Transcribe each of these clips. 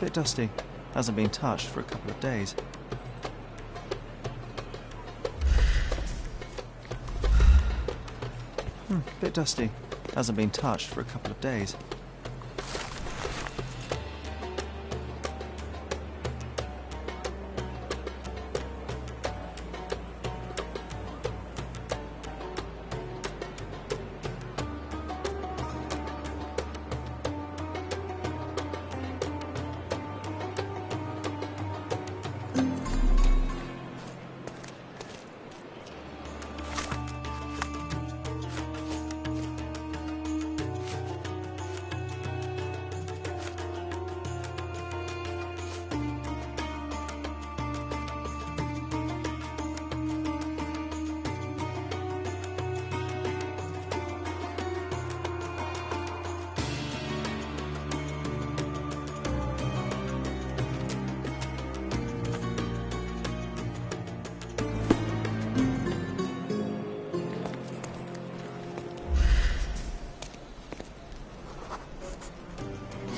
Bit dusty. Hasn't been touched for a couple of days. Bit dusty. Hasn't been touched for a couple of days.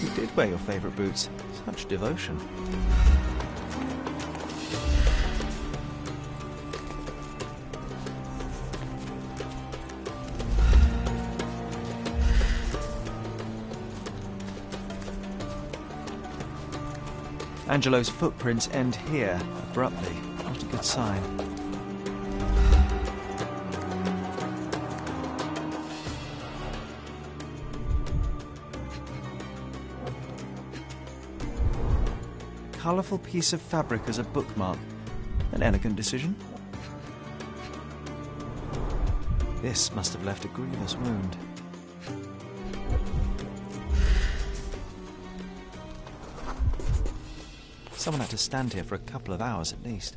You did wear your favourite boots. Such devotion. Angelo's footprints end here, abruptly. Not a good sign. Colourful piece of fabric as a bookmark. An elegant decision. This must have left a grievous wound. Someone had to stand here for a couple of hours at least.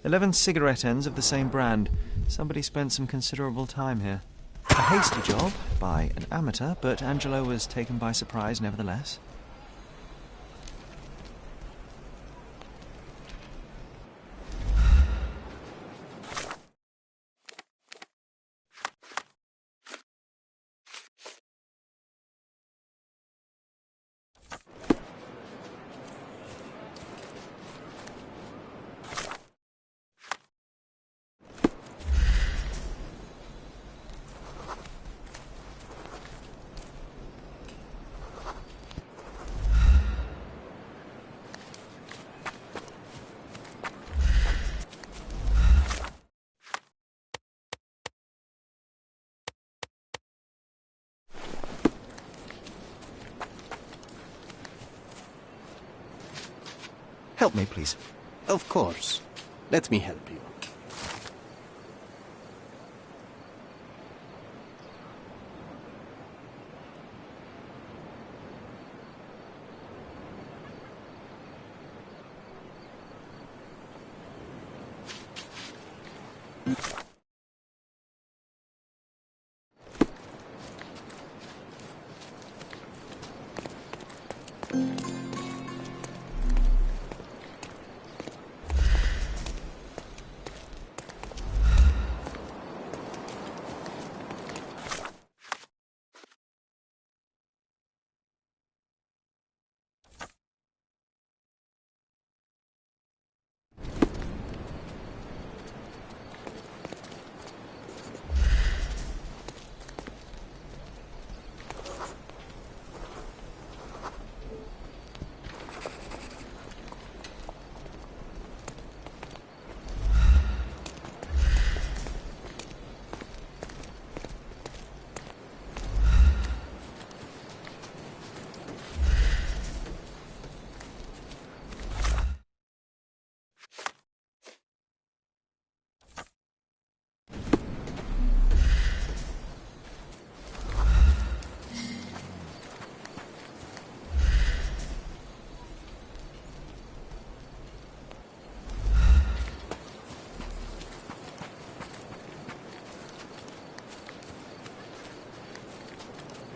"11 cigarette ends of the same brand. Somebody spent some considerable time here. A hasty job by an amateur, but Angelo was taken by surprise nevertheless. Help me, please. Of course. Let me help you.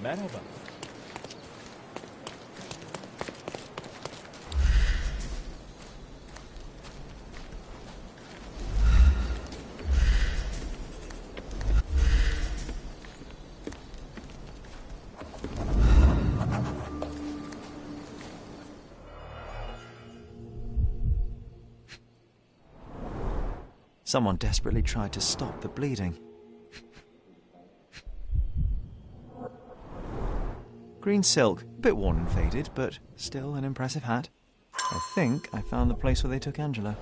Merhaba. Someone desperately tried to stop the bleeding. Green silk, a bit worn and faded, but still an impressive hat. I think I found the place where they took Angela.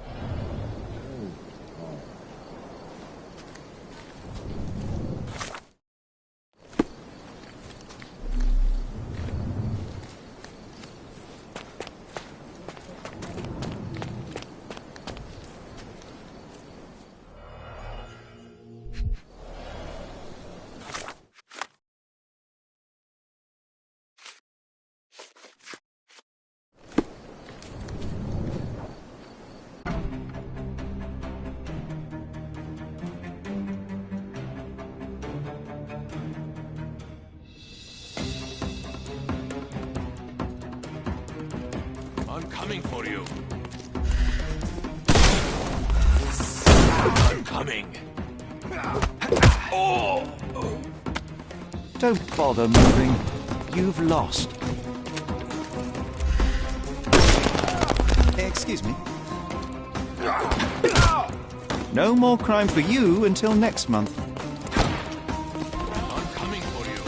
I'm coming for you. I'm coming. Oh! Don't bother moving. You've lost. Excuse me. No more crime for you until next month. I'm coming for you.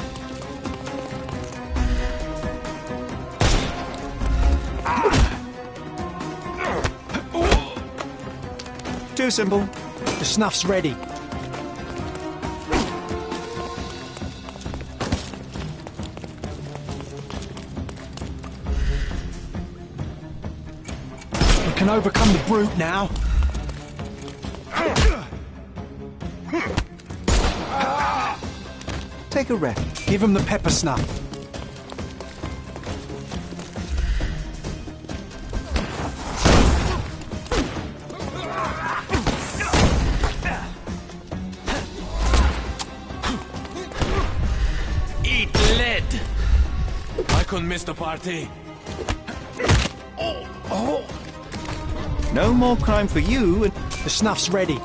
Too simple. The snuff's ready. We can overcome the brute now. Take a rest. Give him the pepper snuff. Eat lead! I couldn't miss the party. No more crime for you and... The snuff's ready.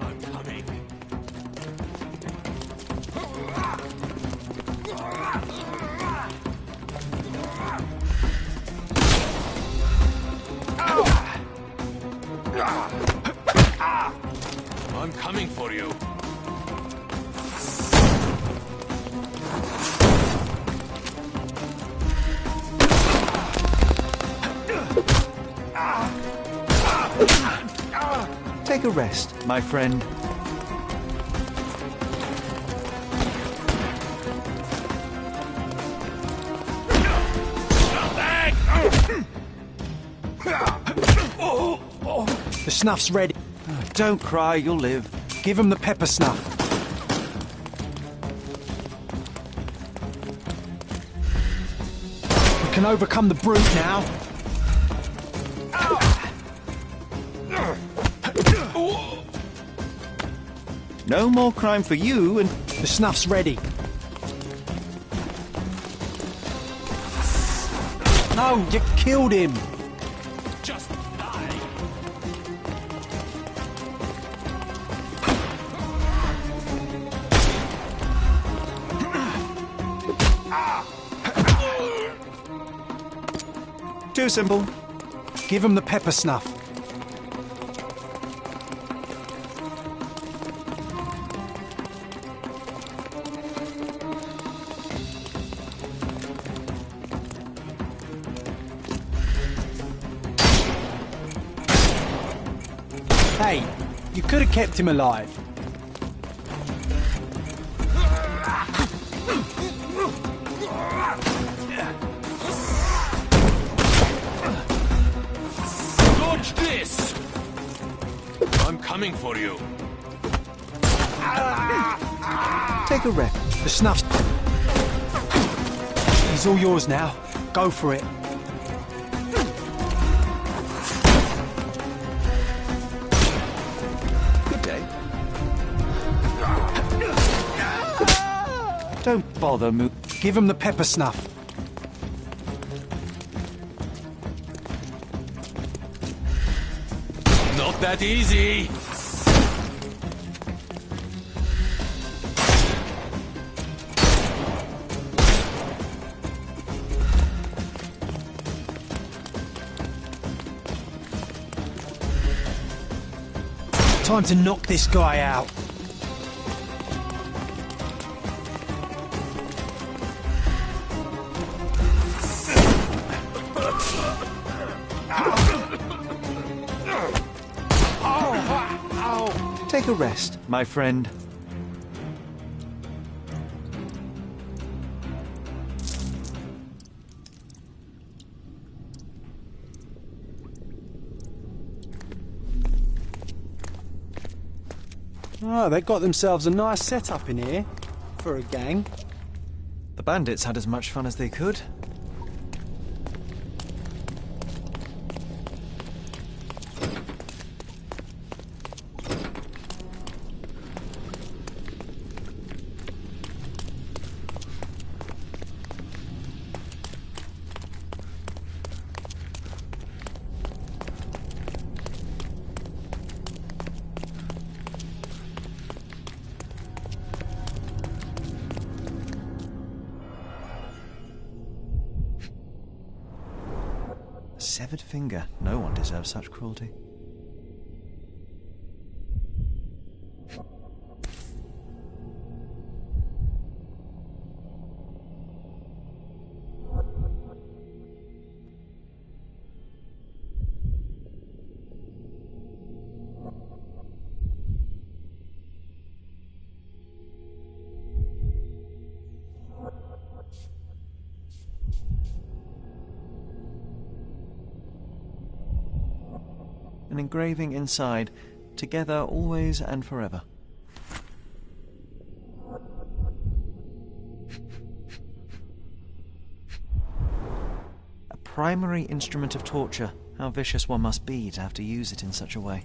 I'm coming. I'm coming for you. Take a rest, my friend. The snuff's ready. Don't cry, you'll live. Give him the pepper snuff. We can overcome the brute now. No more crime for you and... The snuff's ready. No, you killed him. Just die. Too simple. Give him the pepper snuff. Hey, you could have kept him alive. coming for you. Take a rest. The snuff's... He's all yours now. Go for it. Good day. Don't bother, Give him the pepper snuff. Not that easy. Time to knock this guy out. Take a rest, my friend. Oh, they got themselves a nice setup in here. For a gang. The bandits had as much fun as they could. Severed finger. No one deserves such cruelty. An engraving inside, together always and forever. A primary instrument of torture. How vicious one must be to have to use it in such a way.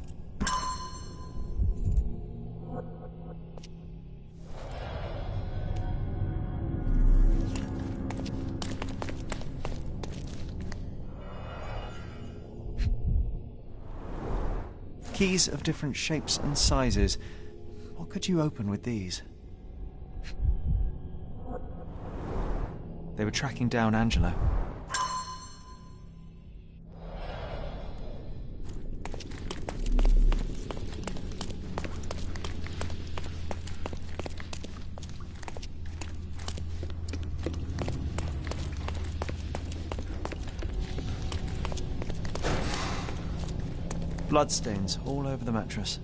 Keys of different shapes and sizes. What could you open with these? They were tracking down Angelo. Bloodstains all over the mattress.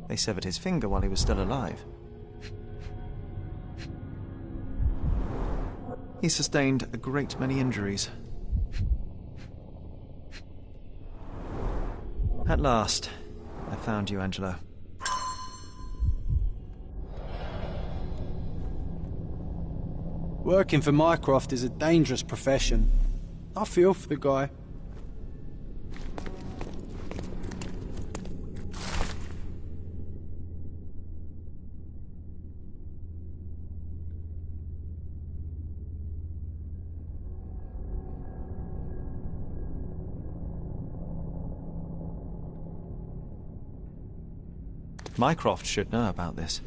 They severed his finger while he was still alive. He sustained a great many injuries. At last, I found you, Angelo. Working for Mycroft is a dangerous profession. I feel for the guy. Mycroft should know about this.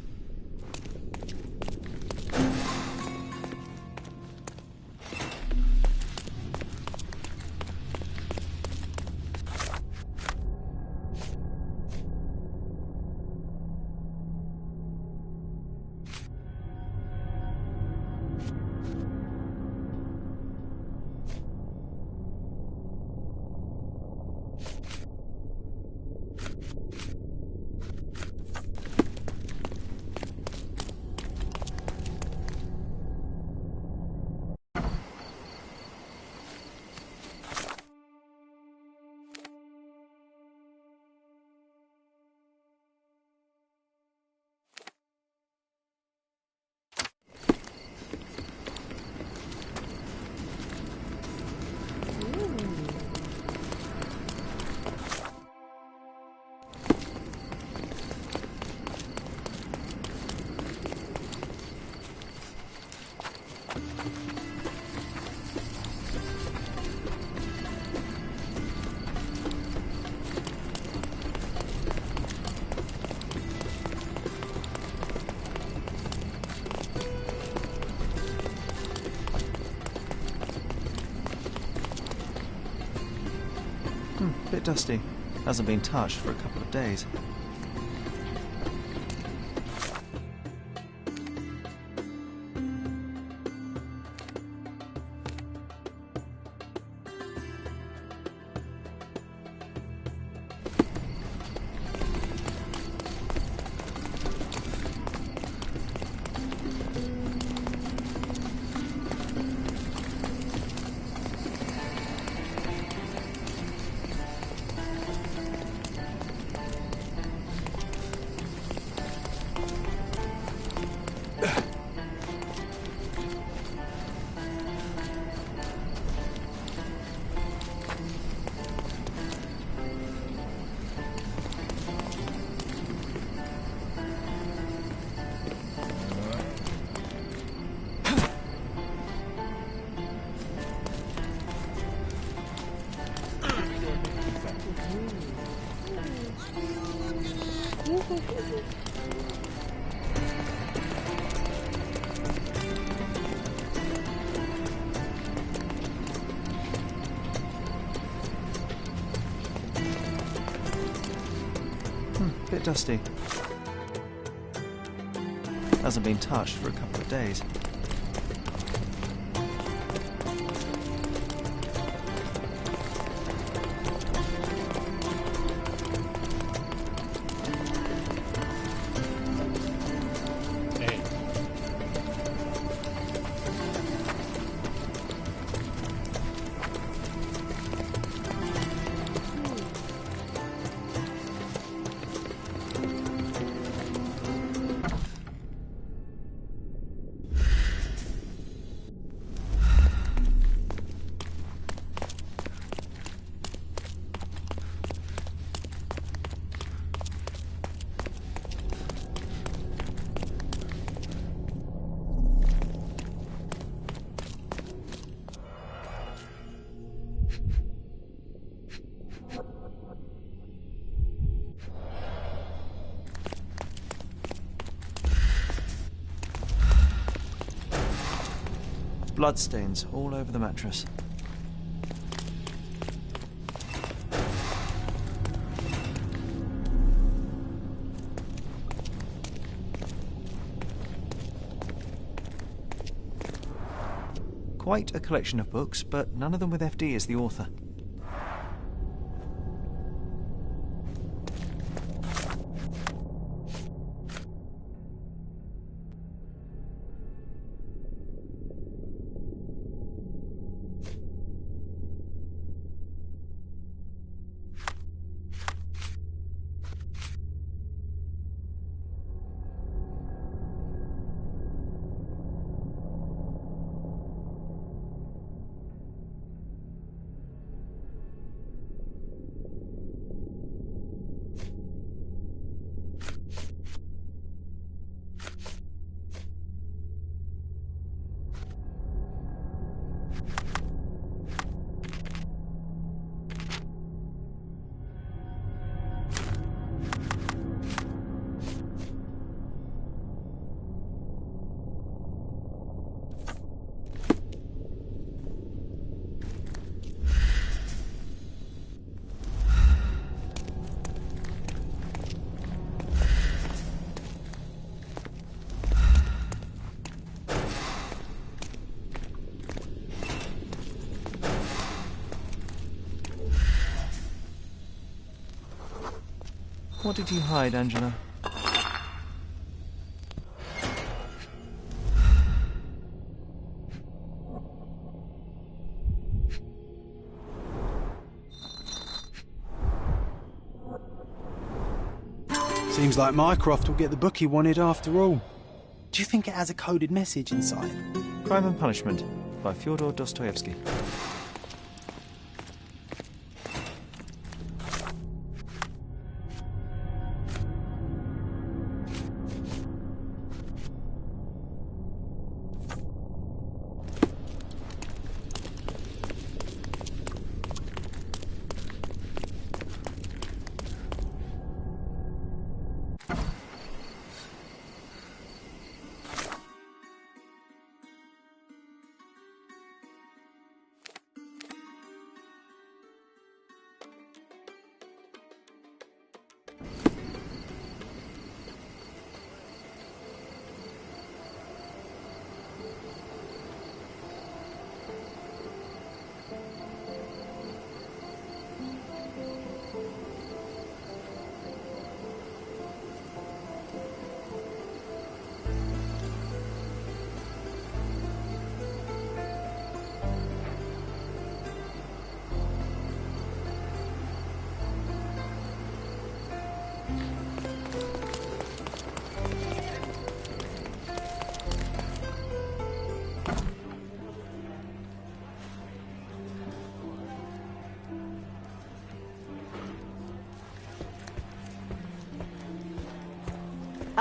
Bit dusty. Hasn't been touched for a couple of days. Bit dusty. Hasn't been touched for a couple of days. Bloodstains all over the mattress. Quite a collection of books, but none of them with FD as the author. What did you hide, Angela? Seems like Mycroft will get the book he wanted after all. Do you think it has a coded message inside? Crime and Punishment by Fyodor Dostoevsky.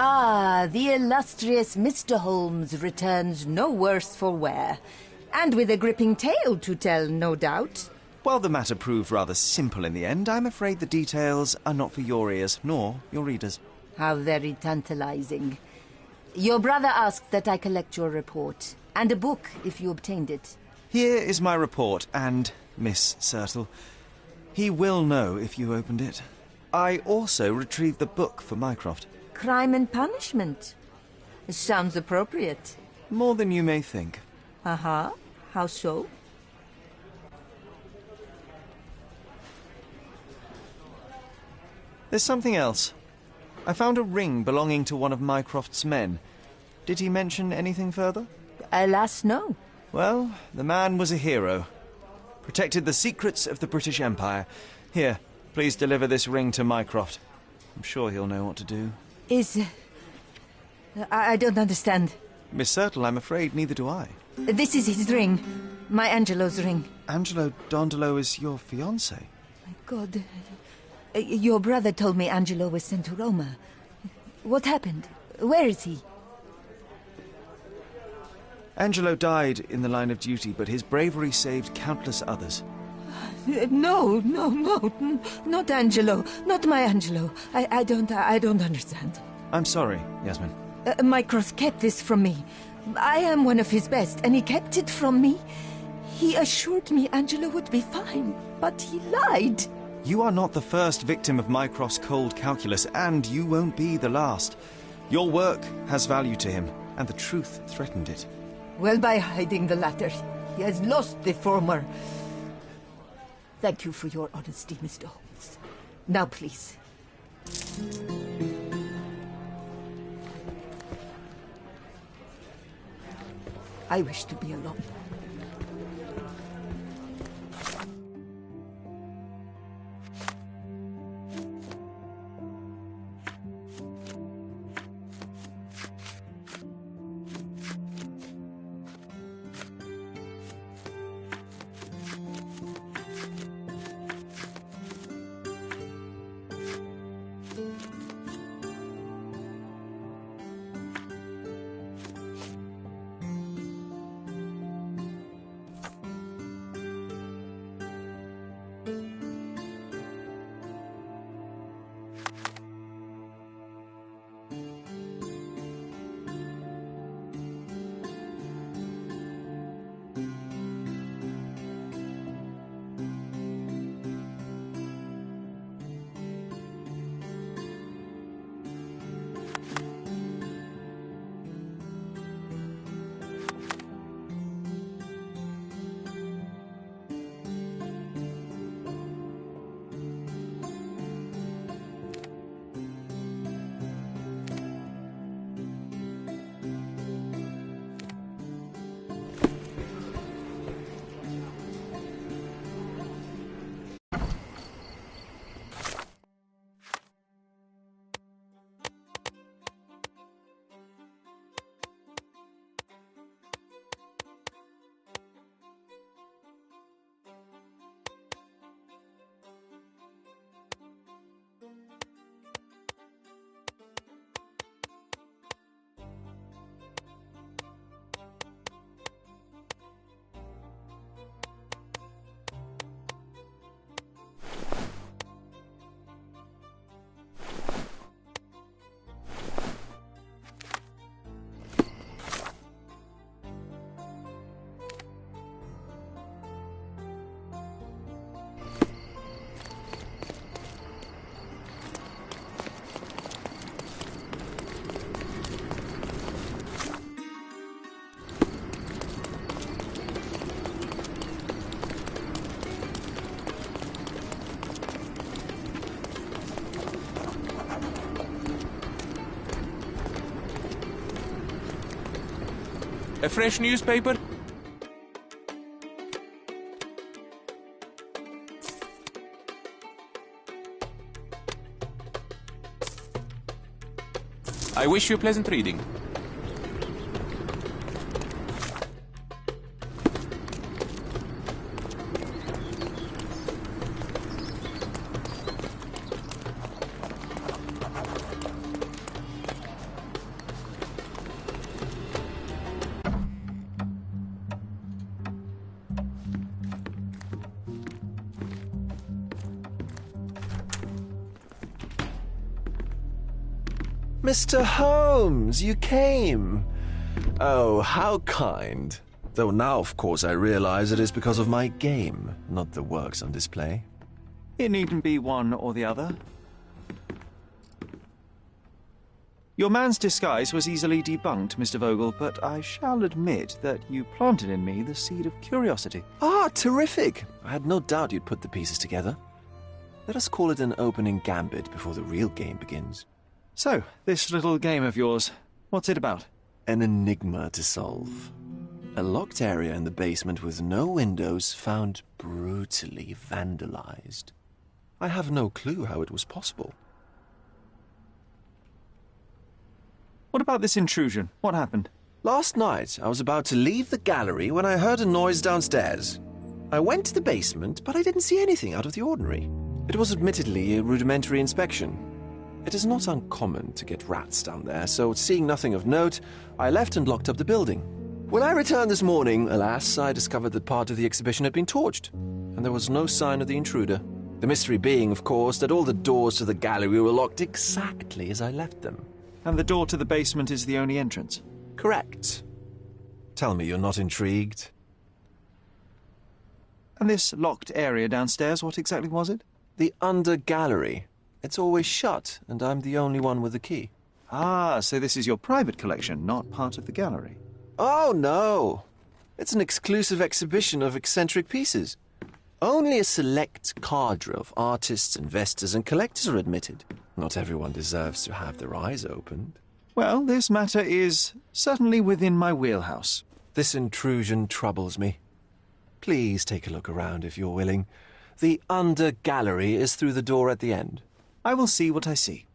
Ah, the illustrious Mr. Holmes returns no worse for wear. And with a gripping tale to tell, no doubt. While the matter proved rather simple in the end, I'm afraid the details are not for your ears, nor your readers. How very tantalizing. Your brother asked that I collect your report, and a book if you obtained it. Here is my report, and Miss Sertle. He will know if you opened it. I also retrieved the book for Mycroft. Crime and punishment. Sounds appropriate. More than you may think. Uh-huh. How so? There's something else. I found a ring belonging to one of Mycroft's men. Did he mention anything further? Alas, no. Well, the man was a hero. Protected the secrets of the British Empire. Here, please deliver this ring to Mycroft. I'm sure he'll know what to do. I don't understand. Miss Sertle, I'm afraid neither do I. This is his ring. My Angelo's ring. Angelo Dondolo is your fiancé. My God. Your brother told me Angelo was sent to Roma. What happened? Where is he? Angelo died in the line of duty, but his bravery saved countless others. No, not Angelo. Not my Angelo. I don't understand. I'm sorry, Yasmin. Mycroft kept this from me. I am one of his best, and he kept it from me. He assured me Angelo would be fine, but he lied. You are not the first victim of Mycroft's cold calculus, and you won't be the last. Your work has value to him, and the truth threatened it. Well, by hiding the latter, he has lost the former. Thank you for your honesty, Mr. Holmes. Now, please. I wish to be alone. A fresh newspaper? I wish you pleasant reading. Mr. Holmes, you came. Oh, how kind. Though now, of course, I realize it is because of my game, not the works on display. It needn't be one or the other. Your man's disguise was easily debunked, Mr. Vogel, but I shall admit that you planted in me the seed of curiosity. Ah, terrific. I had no doubt you'd put the pieces together. Let us call it an opening gambit before the real game begins. So, this little game of yours, what's it about? An enigma to solve. A locked area in the basement with no windows found brutally vandalized. I have no clue how it was possible. What about this intrusion? What happened? Last night, I was about to leave the gallery when I heard a noise downstairs. I went to the basement, but I didn't see anything out of the ordinary. It was admittedly a rudimentary inspection. It is not uncommon to get rats down there, so seeing nothing of note, I left and locked up the building. When I returned this morning, alas, I discovered that part of the exhibition had been torched, and there was no sign of the intruder. The mystery being, of course, that all the doors to the gallery were locked exactly as I left them. And the door to the basement is the only entrance? Correct. Tell me you're not intrigued. And this locked area downstairs, what exactly was it? The under gallery. It's always shut, and I'm the only one with the key. Ah, so this is your private collection, not part of the gallery. Oh, no. It's an exclusive exhibition of eccentric pieces. Only a select cadre of artists, investors, and collectors are admitted. Not everyone deserves to have their eyes opened. Well, this matter is certainly within my wheelhouse. This intrusion troubles me. Please take a look around if you're willing. The under gallery is through the door at the end. I will see what I see.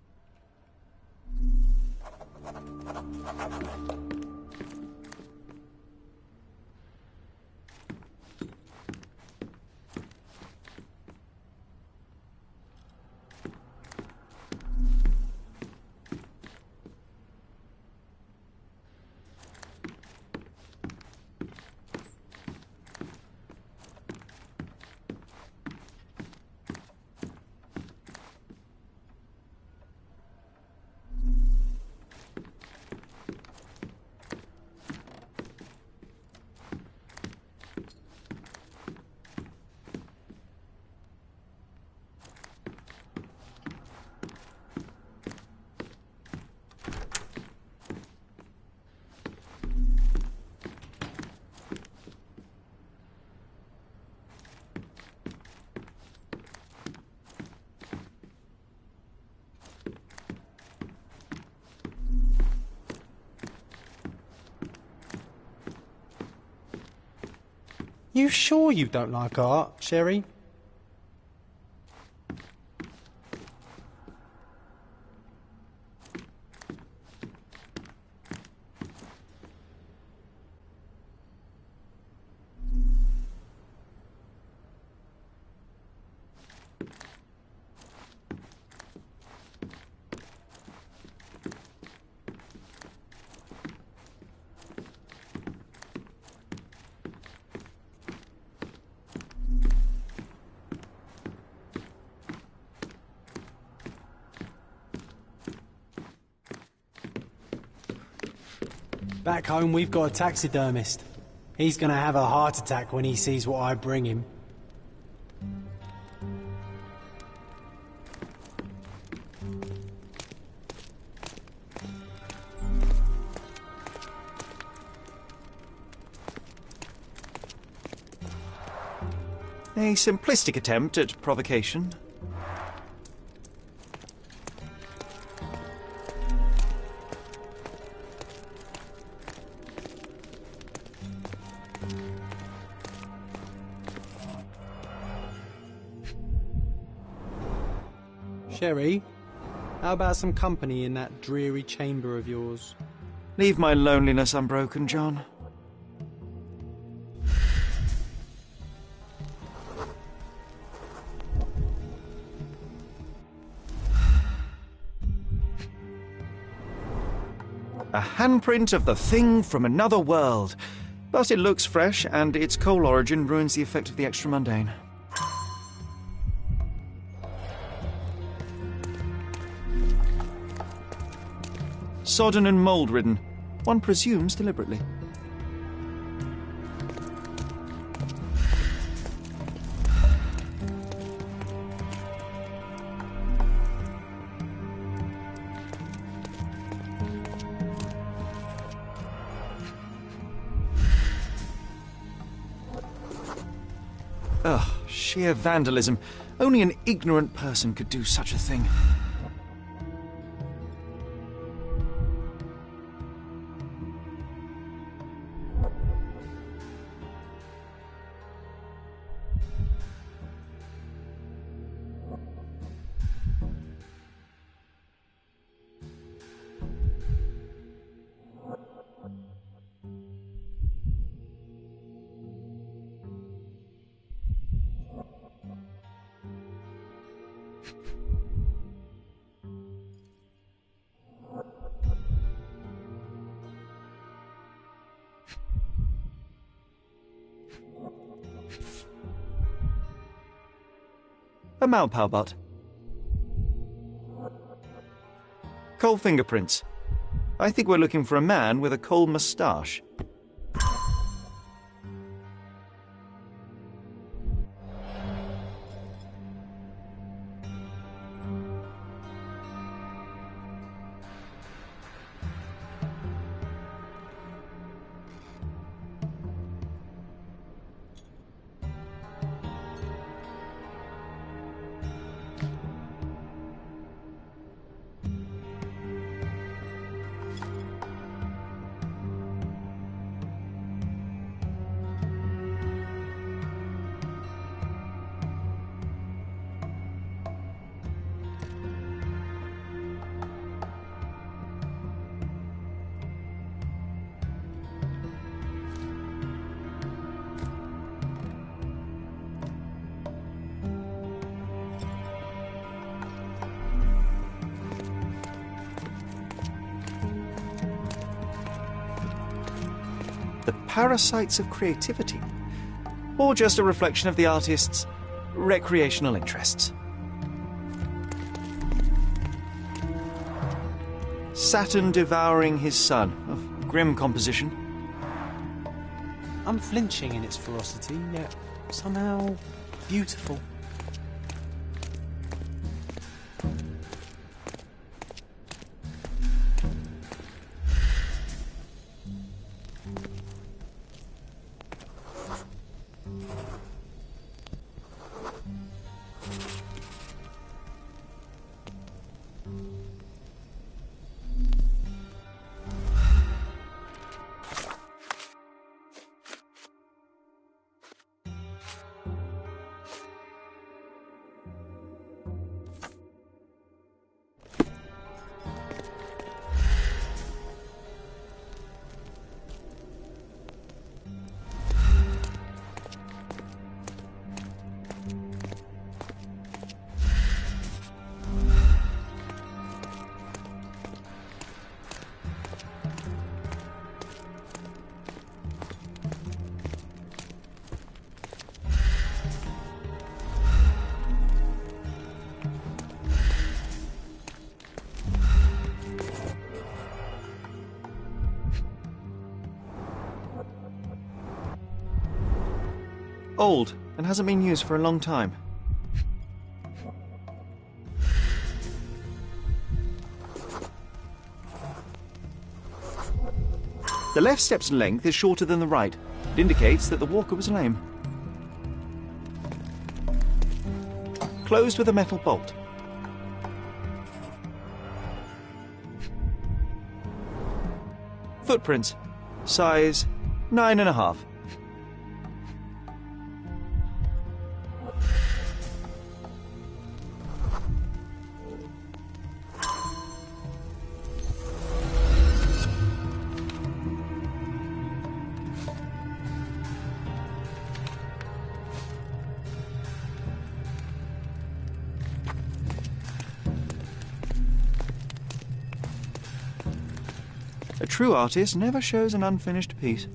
You sure you don't like art, Sherry? Back home, we've got a taxidermist. He's gonna have a heart attack when he sees what I bring him. A simplistic attempt at provocation. Sherry, how about some company in that dreary chamber of yours? Leave my loneliness unbroken, John. A handprint of the thing from another world. But it looks fresh, and its coal origin ruins the effect of the extra mundane. Sodden and mould-ridden. One presumes deliberately. Ugh, sheer vandalism. Only an ignorant person could do such a thing. A Malpalbot. Coal fingerprints. I think we're looking for a man with a coal moustache. The parasites of creativity, or just a reflection of the artist's recreational interests. Saturn devouring his son, of grim composition. Unflinching in its ferocity, yet somehow beautiful. Old, and hasn't been used for a long time. The left step's length is shorter than the right. It indicates that the walker was lame. Closed with a metal bolt. Footprints. Size 9.5. A true artist never shows an unfinished piece.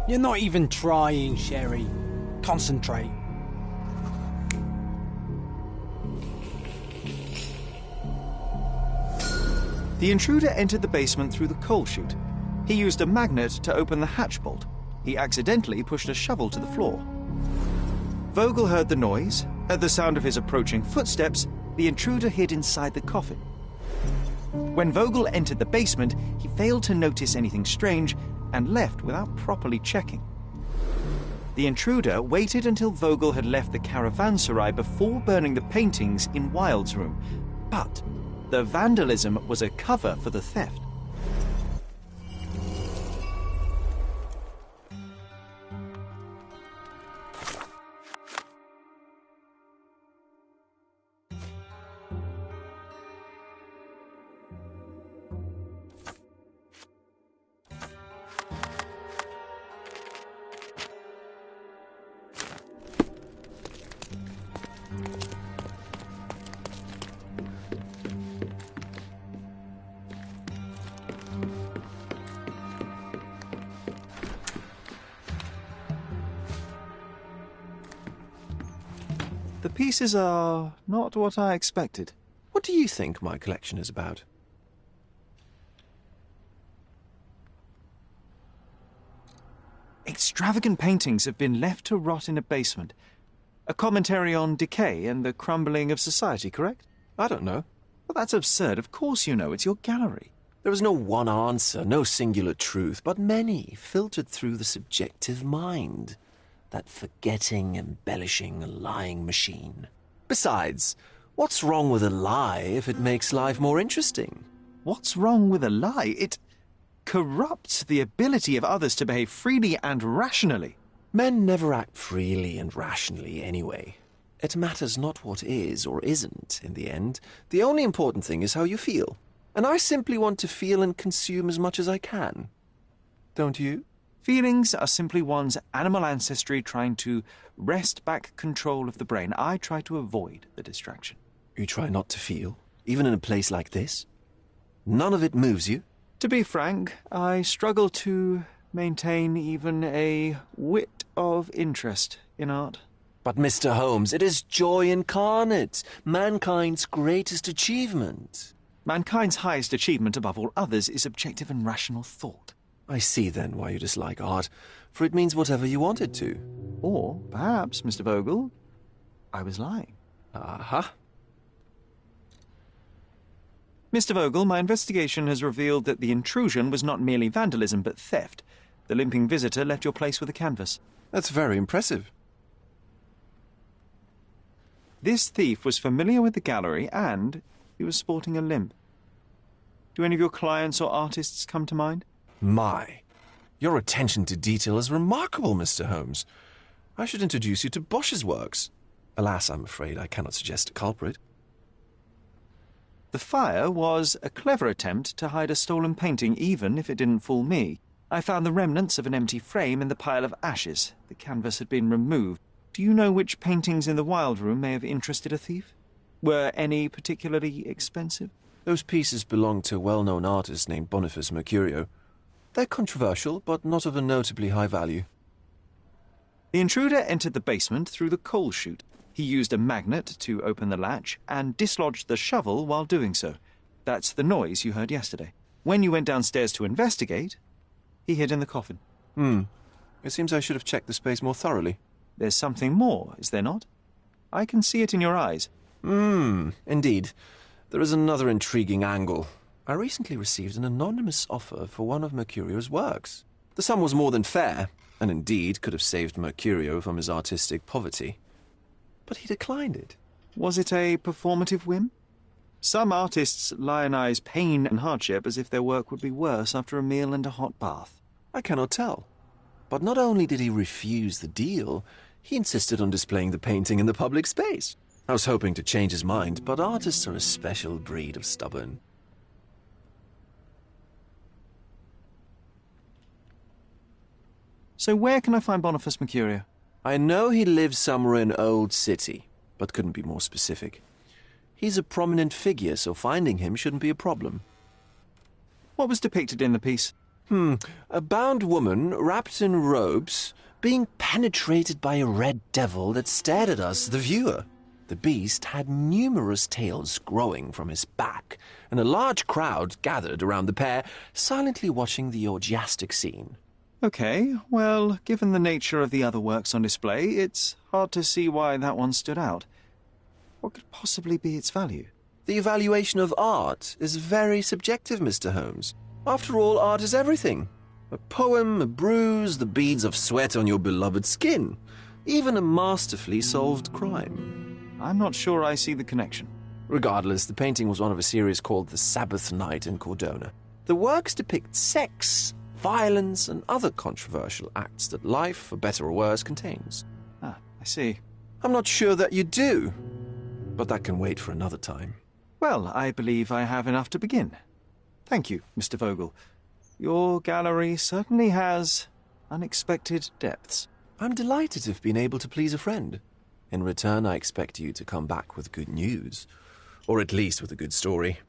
You're not even trying, Sherry. Concentrate. The intruder entered the basement through the coal chute. He used a magnet to open the hatch bolt. He accidentally pushed a shovel to the floor. Vogel heard the noise. At the sound of his approaching footsteps, the intruder hid inside the coffin. When Vogel entered the basement, he failed to notice anything strange and left without properly checking. The intruder waited until Vogel had left the caravanserai before burning the paintings in Wilde's room, but the vandalism was a cover for the theft. The pieces are not what I expected. What do you think my collection is about? Extravagant paintings have been left to rot in a basement. A commentary on decay and the crumbling of society, correct? I don't know. Well, that's absurd. Of course you know. It's your gallery. There is no one answer, no singular truth, but many filtered through the subjective mind. That forgetting, embellishing, lying machine. Besides, what's wrong with a lie if it makes life more interesting? What's wrong with a lie? It corrupts the ability of others to behave freely and rationally. Men never act freely and rationally anyway. It matters not what is or isn't in the end. The only important thing is how you feel. And I simply want to feel and consume as much as I can. Don't you? Feelings are simply one's animal ancestry trying to wrest back control of the brain. I try to avoid the distraction. You try not to feel, even in a place like this? None of it moves you? To be frank, I struggle to maintain even a whit of interest in art. But, Mr. Holmes, it is joy incarnate, mankind's greatest achievement. Mankind's highest achievement above all others is objective and rational thought. I see then why you dislike art, for it means whatever you want it to. Or perhaps, Mr. Vogel, I was lying. Aha. Mr. Vogel, my investigation has revealed that the intrusion was not merely vandalism but theft. The limping visitor left your place with a canvas. That's very impressive. This thief was familiar with the gallery and he was sporting a limp. Do any of your clients or artists come to mind? My, your attention to detail is remarkable, Mr. Holmes. I should introduce you to Bosch's works. Alas, I'm afraid I cannot suggest a culprit. The fire was a clever attempt to hide a stolen painting, even if it didn't fool me. I found the remnants of an empty frame in the pile of ashes. The canvas had been removed. Do you know which paintings in the Wild Room may have interested a thief? Were any particularly expensive? Those pieces belong to a well-known artist named Boniface Mercurio. They're controversial, but not of a notably high value. The intruder entered the basement through the coal chute. He used a magnet to open the latch and dislodged the shovel while doing so. That's the noise you heard yesterday. When you went downstairs to investigate, he hid in the coffin. It seems I should have checked the space more thoroughly. There's something more, is there not? I can see it in your eyes. Indeed. There is another intriguing angle. I recently received an anonymous offer for one of Mercurio's works. The sum was more than fair, and indeed could have saved Mercurio from his artistic poverty. But he declined it. Was it a performative whim? Some artists lionize pain and hardship as if their work would be worse after a meal and a hot bath. I cannot tell. But not only did he refuse the deal, he insisted on displaying the painting in the public space. I was hoping to change his mind, but artists are a special breed of stubborn. So where can I find Boniface Mercurio? I know he lives somewhere in Old City, but couldn't be more specific. He's a prominent figure, so finding him shouldn't be a problem. What was depicted in the piece? A bound woman, wrapped in robes, being penetrated by a red devil that stared at us, the viewer. The beast had numerous tails growing from his back, and a large crowd gathered around the pair, silently watching the orgiastic scene. Okay, well, given the nature of the other works on display, it's hard to see why that one stood out. What could possibly be its value? The evaluation of art is very subjective, Mr. Holmes. After all, art is everything. A poem, a bruise, the beads of sweat on your beloved skin. Even a masterfully solved crime. I'm not sure I see the connection. Regardless, the painting was one of a series called The Sabbath Night in Cordona. The works depict sex, violence, and other controversial acts that life, for better or worse, contains. Ah, I see. I'm not sure that you do, but that can wait for another time. Well, I believe I have enough to begin. Thank you, Mr. Vogel. Your gallery certainly has unexpected depths. I'm delighted to have been able to please a friend. In return, I expect you to come back with good news. Or at least with a good story.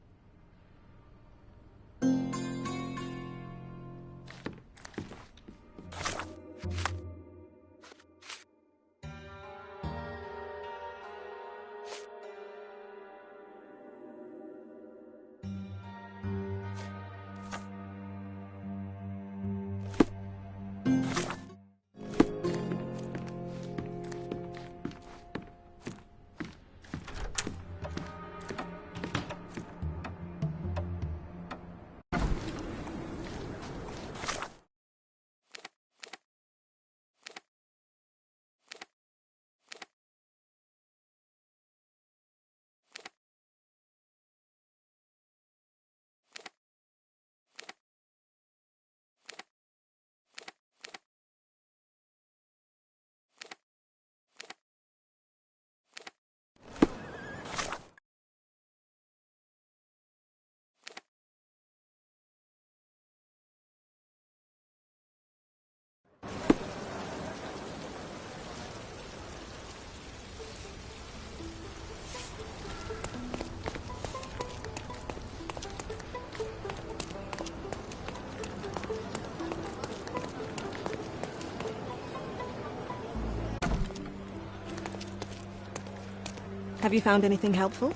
Have you found anything helpful?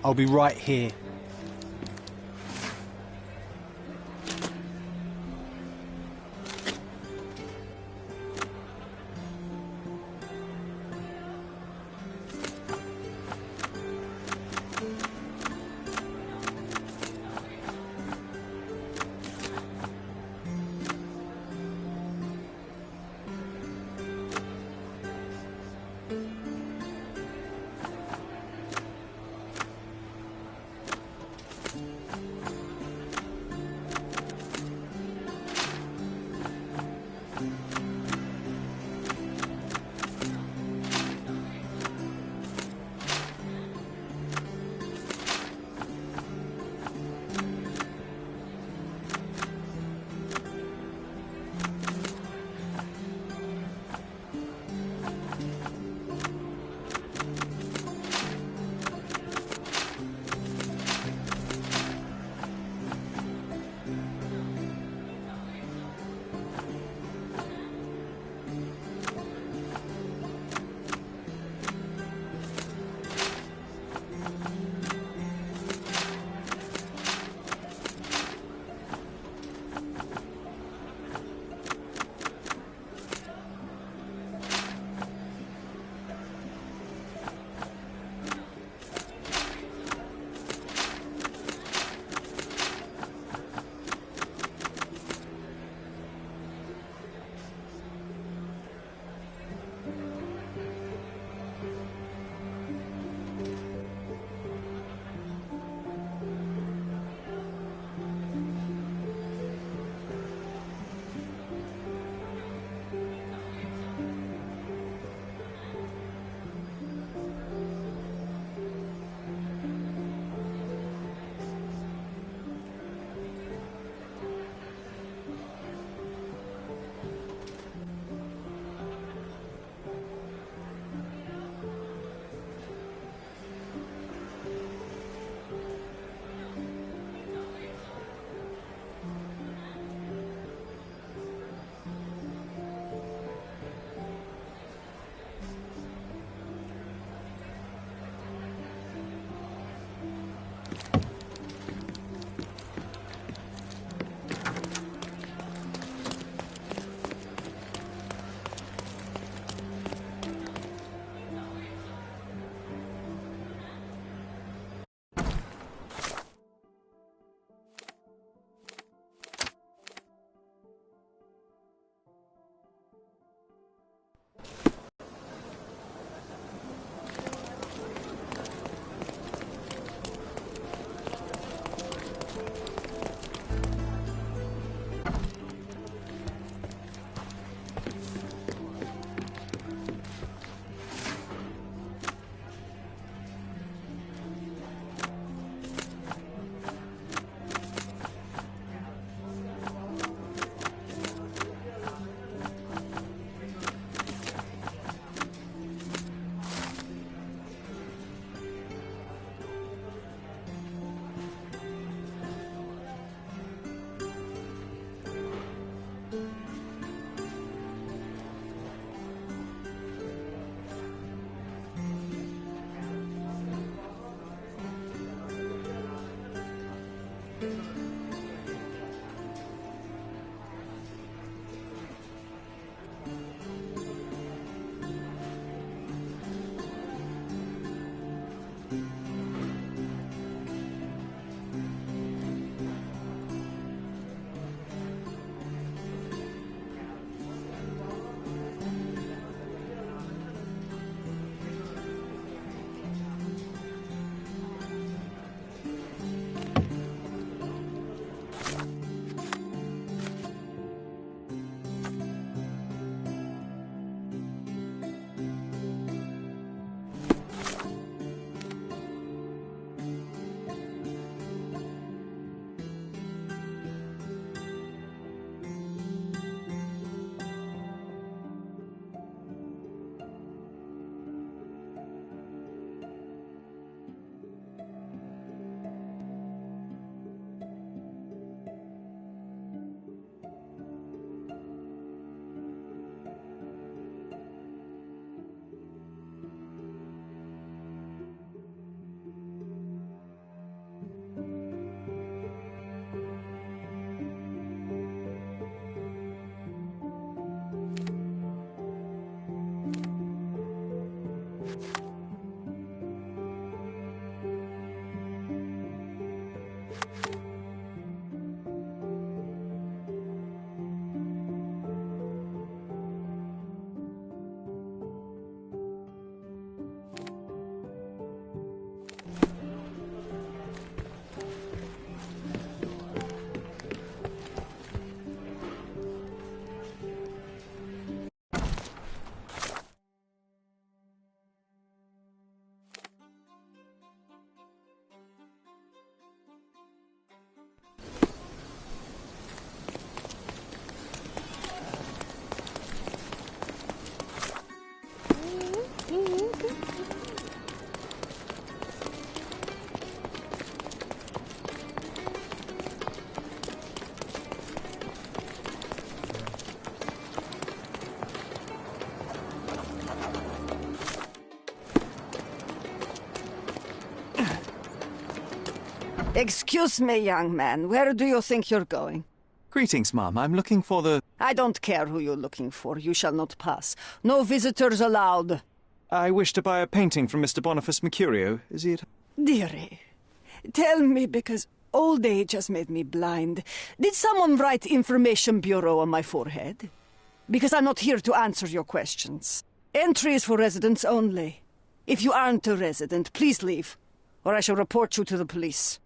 I'll be right here. Excuse me, young man. Where do you think you're going? Greetings, ma'am. I'm looking for the... I don't care who you're looking for. You shall not pass. No visitors allowed. I wish to buy a painting from Mr. Boniface Mercurio. Is he at... Dearie, tell me, because old age has made me blind. Did someone write Information Bureau on my forehead? Because I'm not here to answer your questions. Entry is for residents only. If you aren't a resident, please leave, or I shall report you to the police.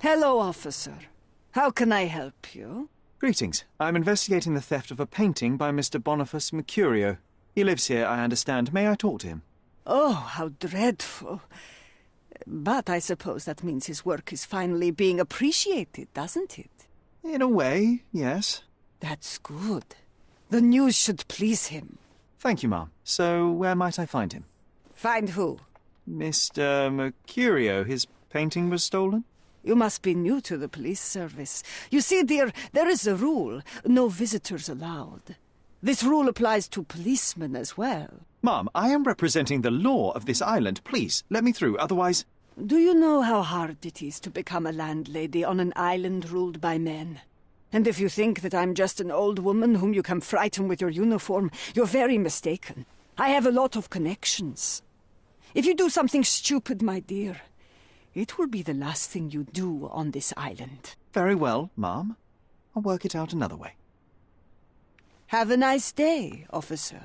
Hello, officer. How can I help you? Greetings. I'm investigating the theft of a painting by Mr. Boniface Mercurio. He lives here, I understand. May I talk to him? Oh, how dreadful. But I suppose that means his work is finally being appreciated, doesn't it? In a way, yes. That's good. The news should please him. Thank you, ma'am. So, where might I find him? Find who? Mr. Mercurio. His painting was stolen? You must be new to the police service. You see, dear, there is a rule. No visitors allowed. This rule applies to policemen as well. Ma'am, I am representing the law of this island. Please, let me through, otherwise... Do you know how hard it is to become a landlady on an island ruled by men? And if you think that I'm just an old woman whom you can frighten with your uniform, you're very mistaken. I have a lot of connections. If you do something stupid, my dear, it will be the last thing you do on this island. Very well, ma'am. I'll work it out another way. Have a nice day, officer.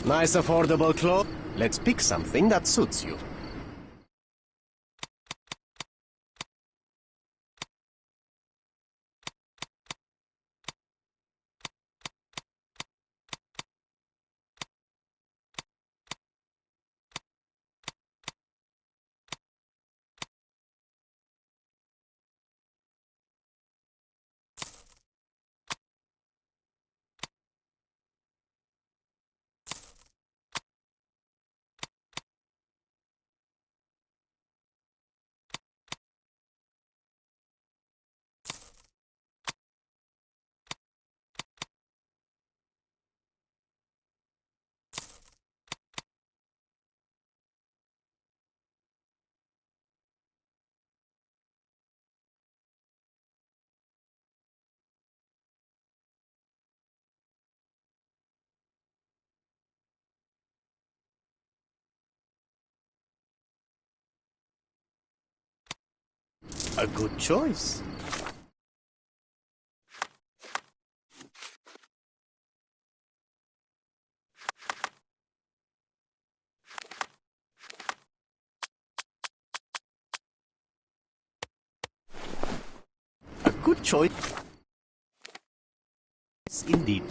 Nice affordable clothes. Let's pick something that suits you. A good choice. A good choice. Indeed.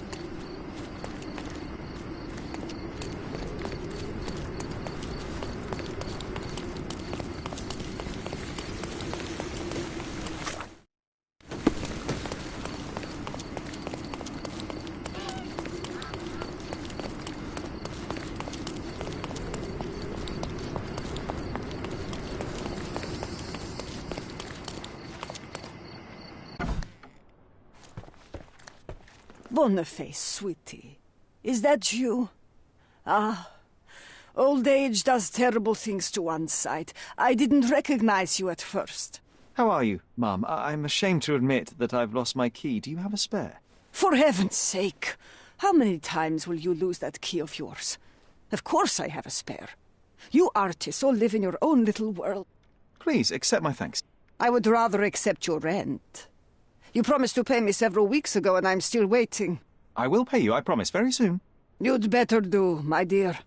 Boniface, sweetie. Is that you? Ah, old age does terrible things to one's sight. I didn't recognize you at first. How are you, Mum? I'm ashamed to admit that I've lost my key. Do you have a spare? For heaven's sake! How many times will you lose that key of yours? Of course I have a spare. You artists all live in your own little world. Please, accept my thanks. I would rather accept your rent. You promised to pay me several weeks ago, and I'm still waiting. I will pay you, I promise, very soon. You'd better do, my dear.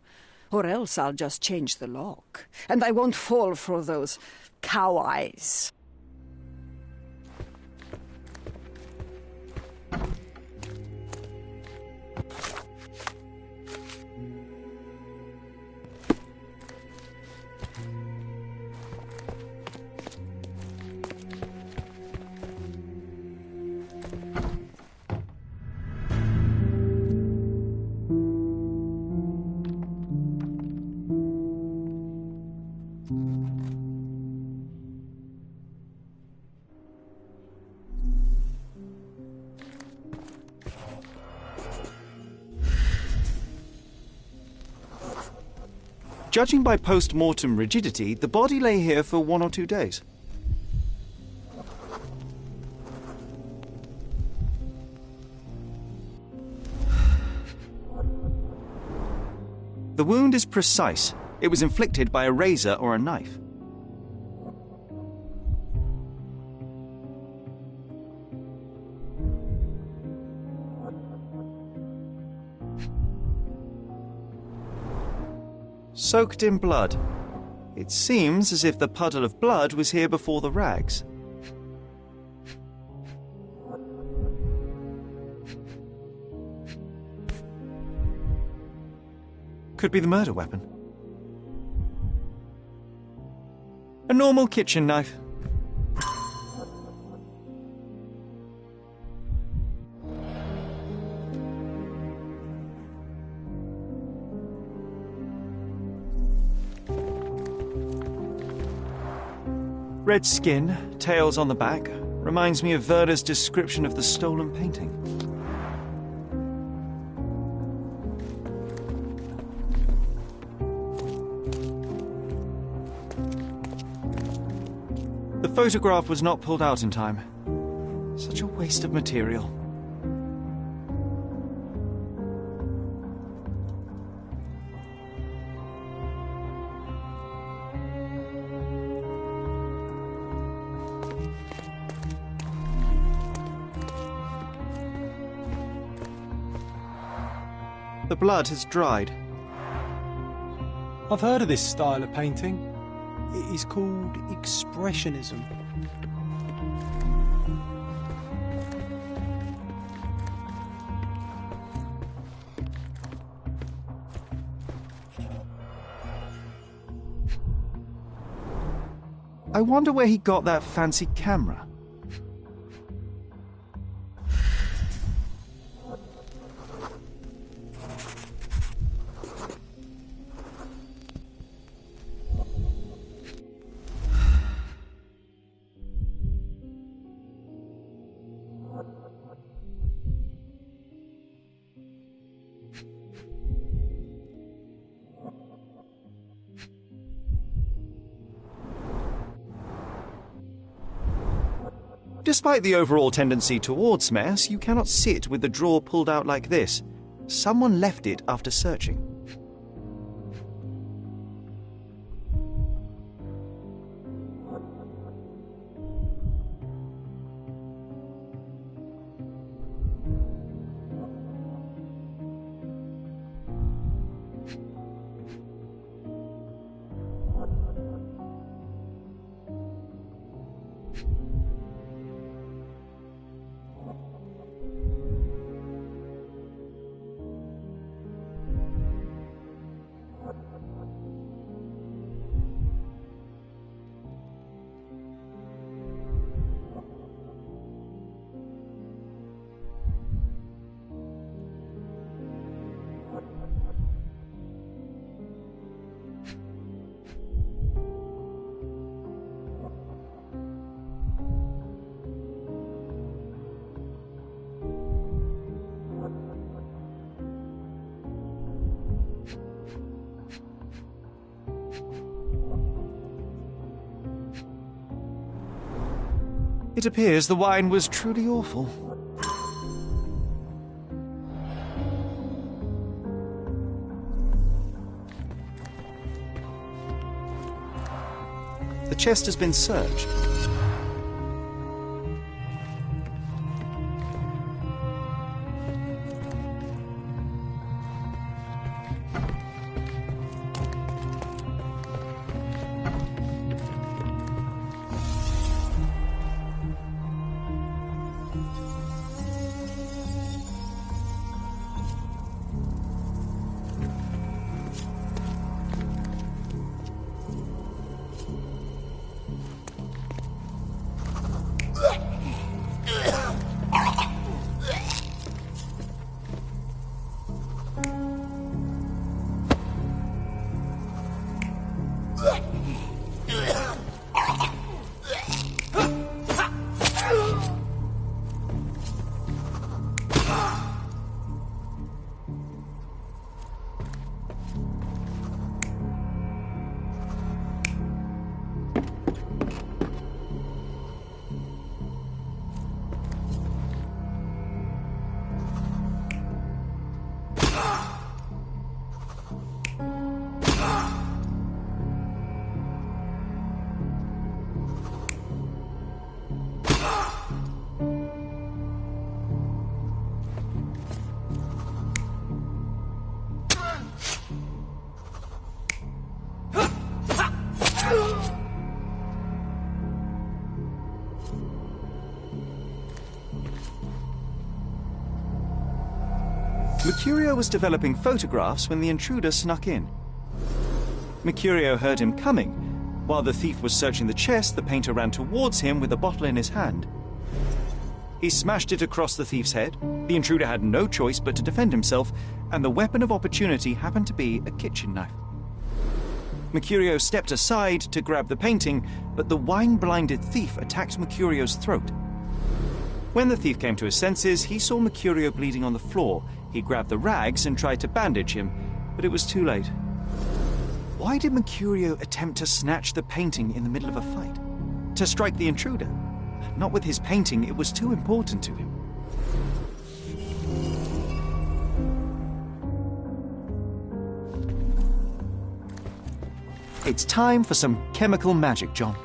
Or else I'll just change the lock. And I won't fall for those cow eyes. Judging by post-mortem rigidity, the body lay here for 1 or 2 days. The wound is precise. It was inflicted by a razor or a knife. Soaked in blood. It seems as if the puddle of blood was here before the rags. Could be the murder weapon. A normal kitchen knife. Red skin, tails on the back, reminds me of Verda's description of the stolen painting. The photograph was not pulled out in time. Such a waste of material. The blood has dried. I've heard of this style of painting. It is called Expressionism. I wonder where he got that fancy camera. Despite the overall tendency towards mess, you cannot sit with the drawer pulled out like this. Someone left it after searching. It appears the wine was truly awful. The chest has been searched. Mercurio was developing photographs when the intruder snuck in. Mercurio heard him coming. While the thief was searching the chest, the painter ran towards him with a bottle in his hand. He smashed it across the thief's head. The intruder had no choice but to defend himself, and the weapon of opportunity happened to be a kitchen knife. Mercurio stepped aside to grab the painting, but the wine-blinded thief attacked Mercurio's throat. When the thief came to his senses, he saw Mercurio bleeding on the floor. He grabbed the rags and tried to bandage him, but it was too late. Why did Mercurio attempt to snatch the painting in the middle of a fight? To strike the intruder? Not with his painting, it was too important to him. It's time for some chemical magic, John.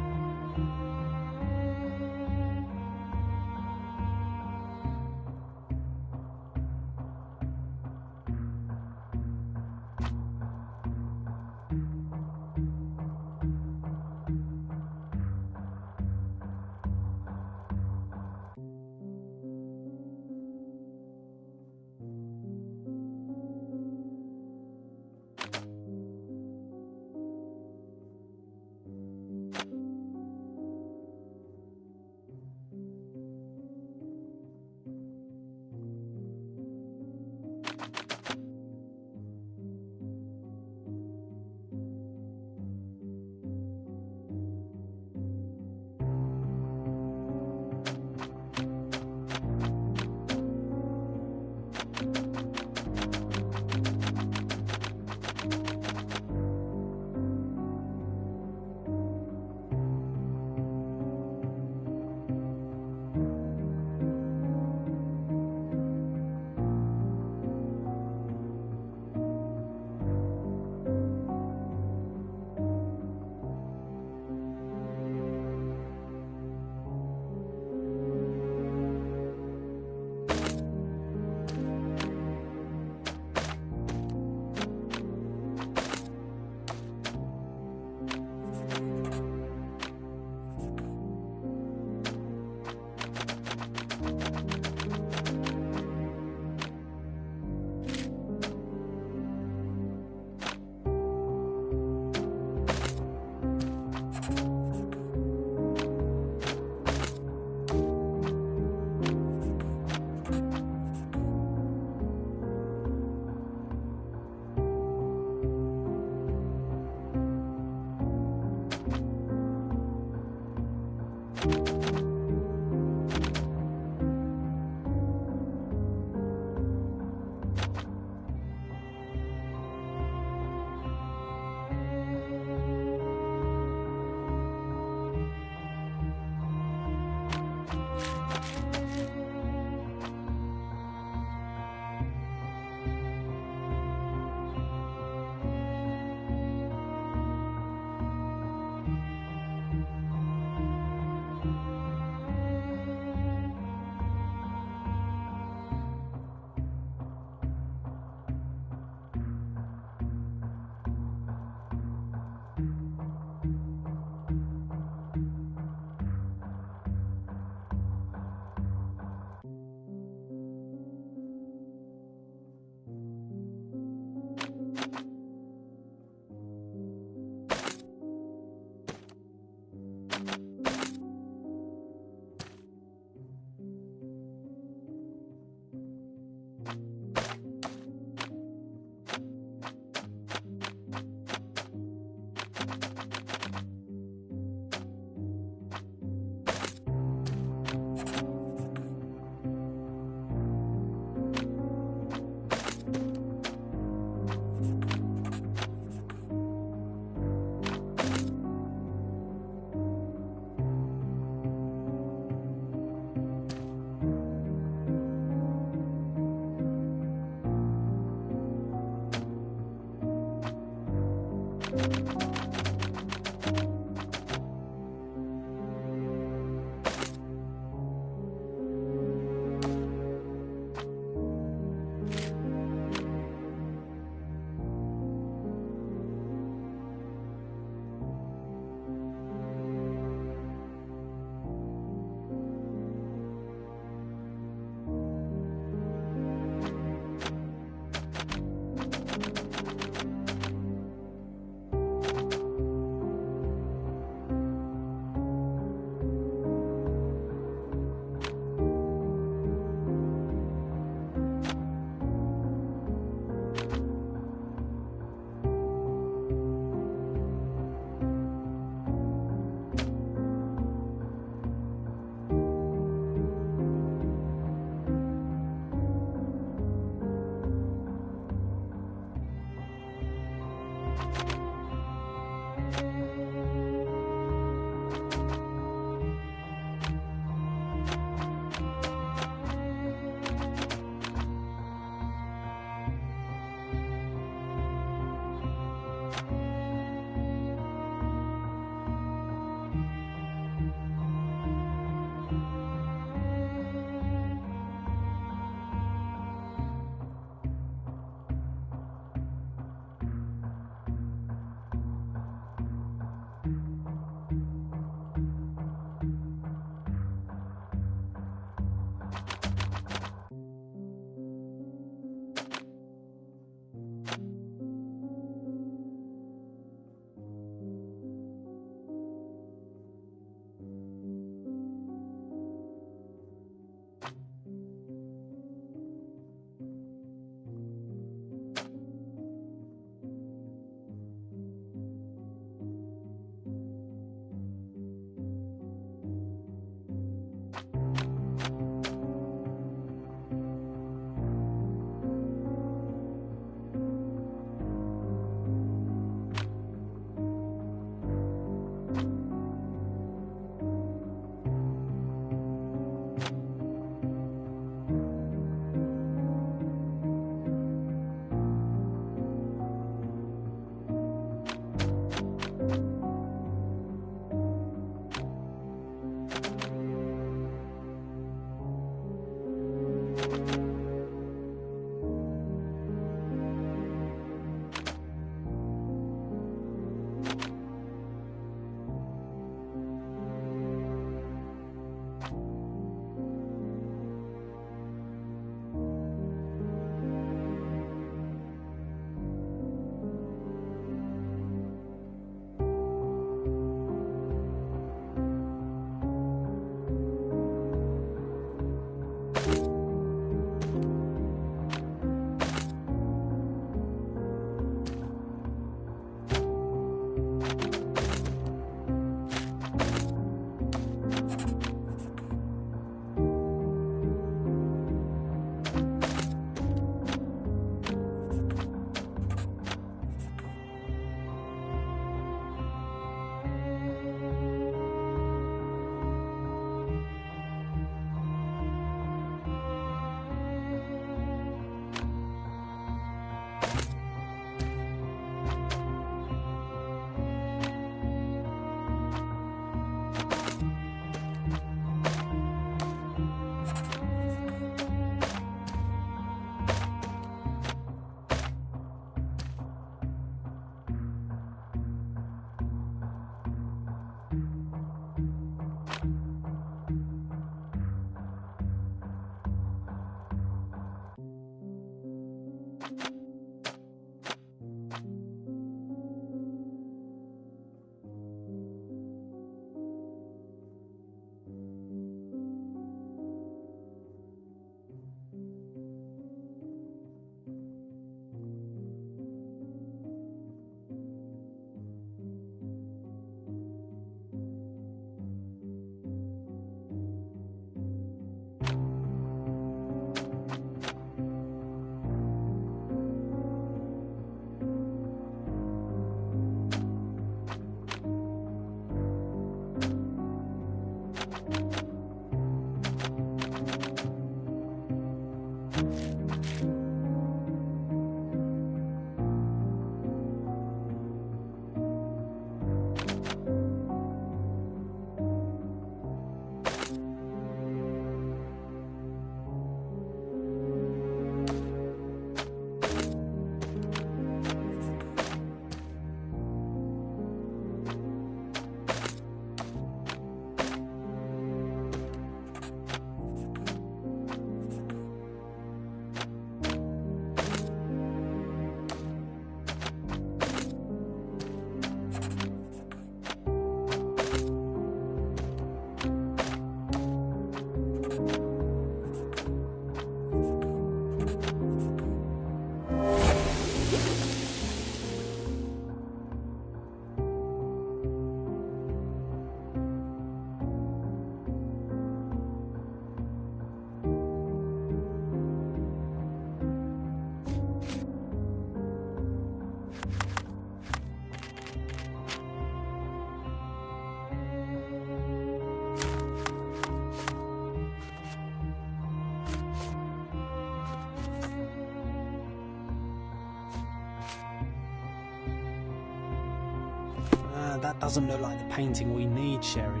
that doesn't look like the painting we need, Sherry.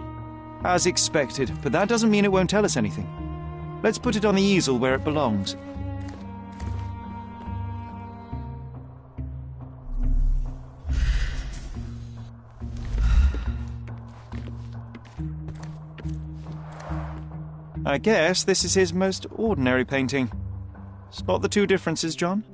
As expected, but that doesn't mean it won't tell us anything. Let's put it on the easel where it belongs. I guess this is his most ordinary painting. Spot the two differences, John?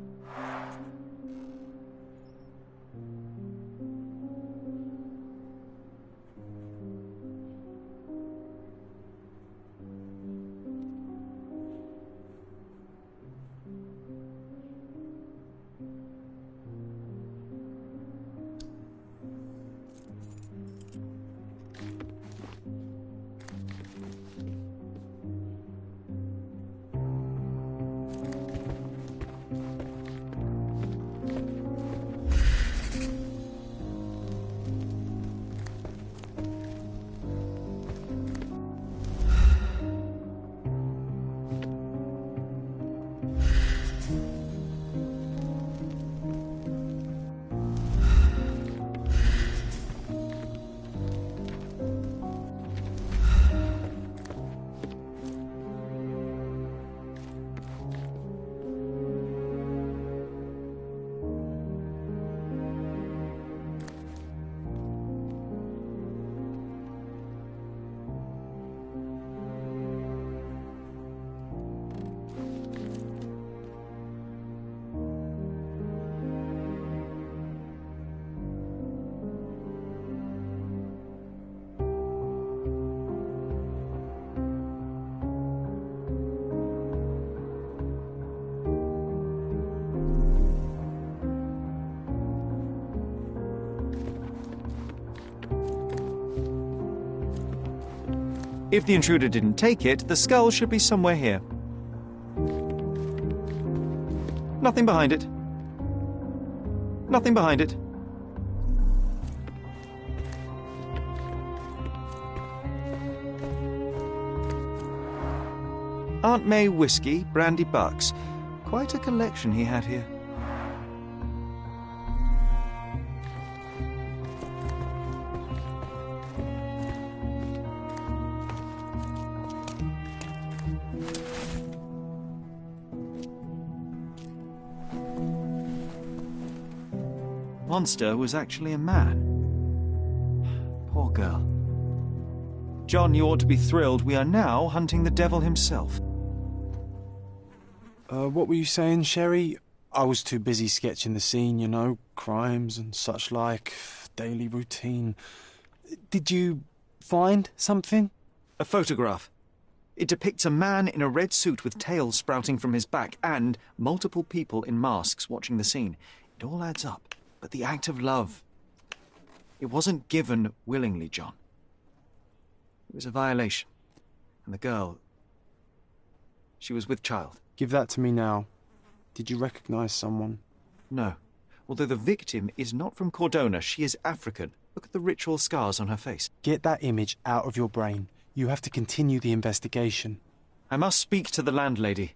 If the intruder didn't take it, the skull should be somewhere here. Nothing behind it. Nothing behind it. Aunt May whiskey, brandy bucks. Quite a collection he had here. Monster was actually a man. Poor girl. John, you ought to be thrilled. We are now hunting the devil himself. What were you saying, Sherry? I was too busy sketching the scene, you know, crimes and such like, daily routine. Did you find something? A photograph. It depicts a man in a red suit with tails sprouting from his back and multiple people in masks watching the scene. It all adds up. But the act of love, it wasn't given willingly, John. It was a violation. And the girl, she was with child. Give that to me now. Did you recognize someone? No. Although the victim is not from Cordona, she is African. Look at the ritual scars on her face. Get that image out of your brain. You have to continue the investigation. I must speak to the landlady.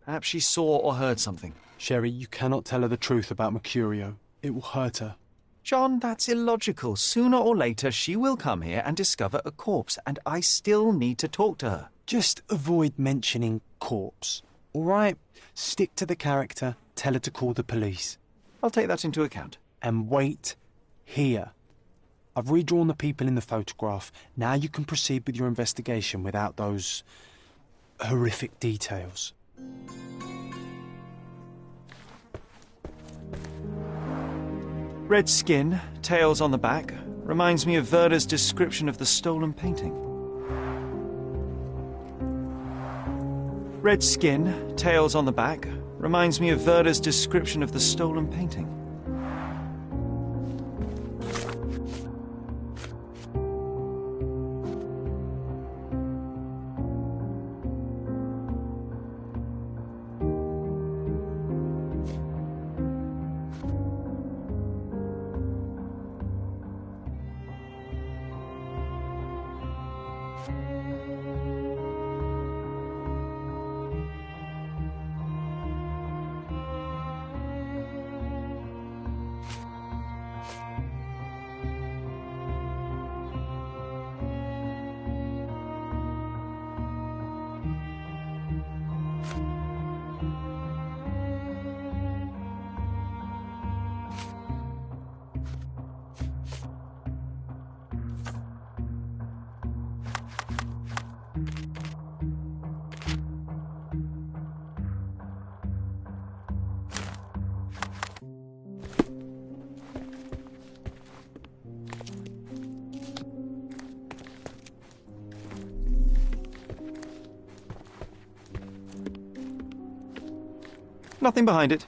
Perhaps she saw or heard something. Sherry, you cannot tell her the truth about Mercurio. It will hurt her. John, that's illogical. Sooner or later, she will come here and discover a corpse, and I still need to talk to her. Just avoid mentioning corpse, all right? Stick to the character, tell her to call the police. I'll take that into account. And wait here. I've redrawn the people in the photograph. Now you can proceed with your investigation without those horrific details. Red skin, tails on the back, reminds me of Werder's description of the stolen painting. Red skin, tails on the back, reminds me of Werder's description of the stolen painting. Nothing behind it.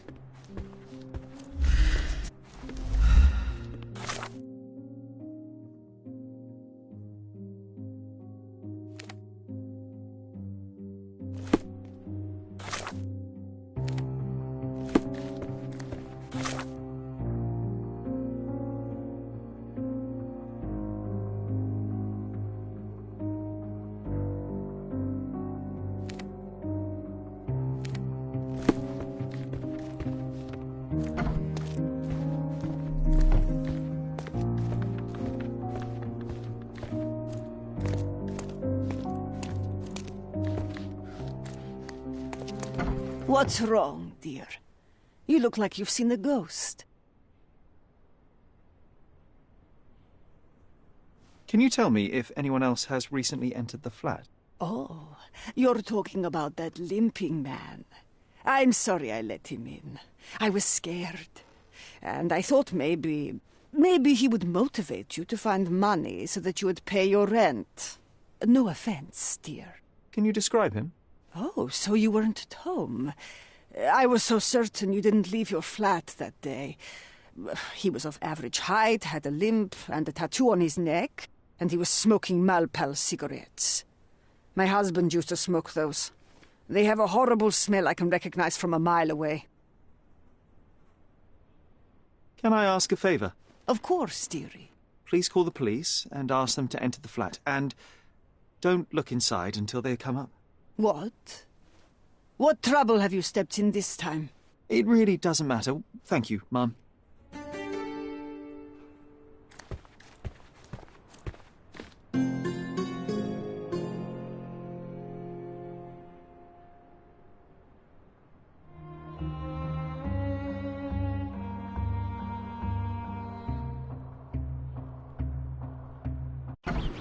What's wrong, dear? You look like you've seen a ghost. Can you tell me if anyone else has recently entered the flat? Oh, you're talking about that limping man. I'm sorry I let him in. I was scared. And I thought maybe he would motivate you to find money so that you would pay your rent. No offense, dear. Can you describe him? Oh, so you weren't at home. I was so certain you didn't leave your flat that day. He was of average height, had a limp and a tattoo on his neck, and he was smoking Malpal cigarettes. My husband used to smoke those. They have a horrible smell I can recognize from a mile away. Can I ask a favor? Of course, dearie. Please call the police and ask them to enter the flat, and don't look inside until they come up. What? What trouble have you stepped in this time? It really doesn't matter. Thank you, Mum.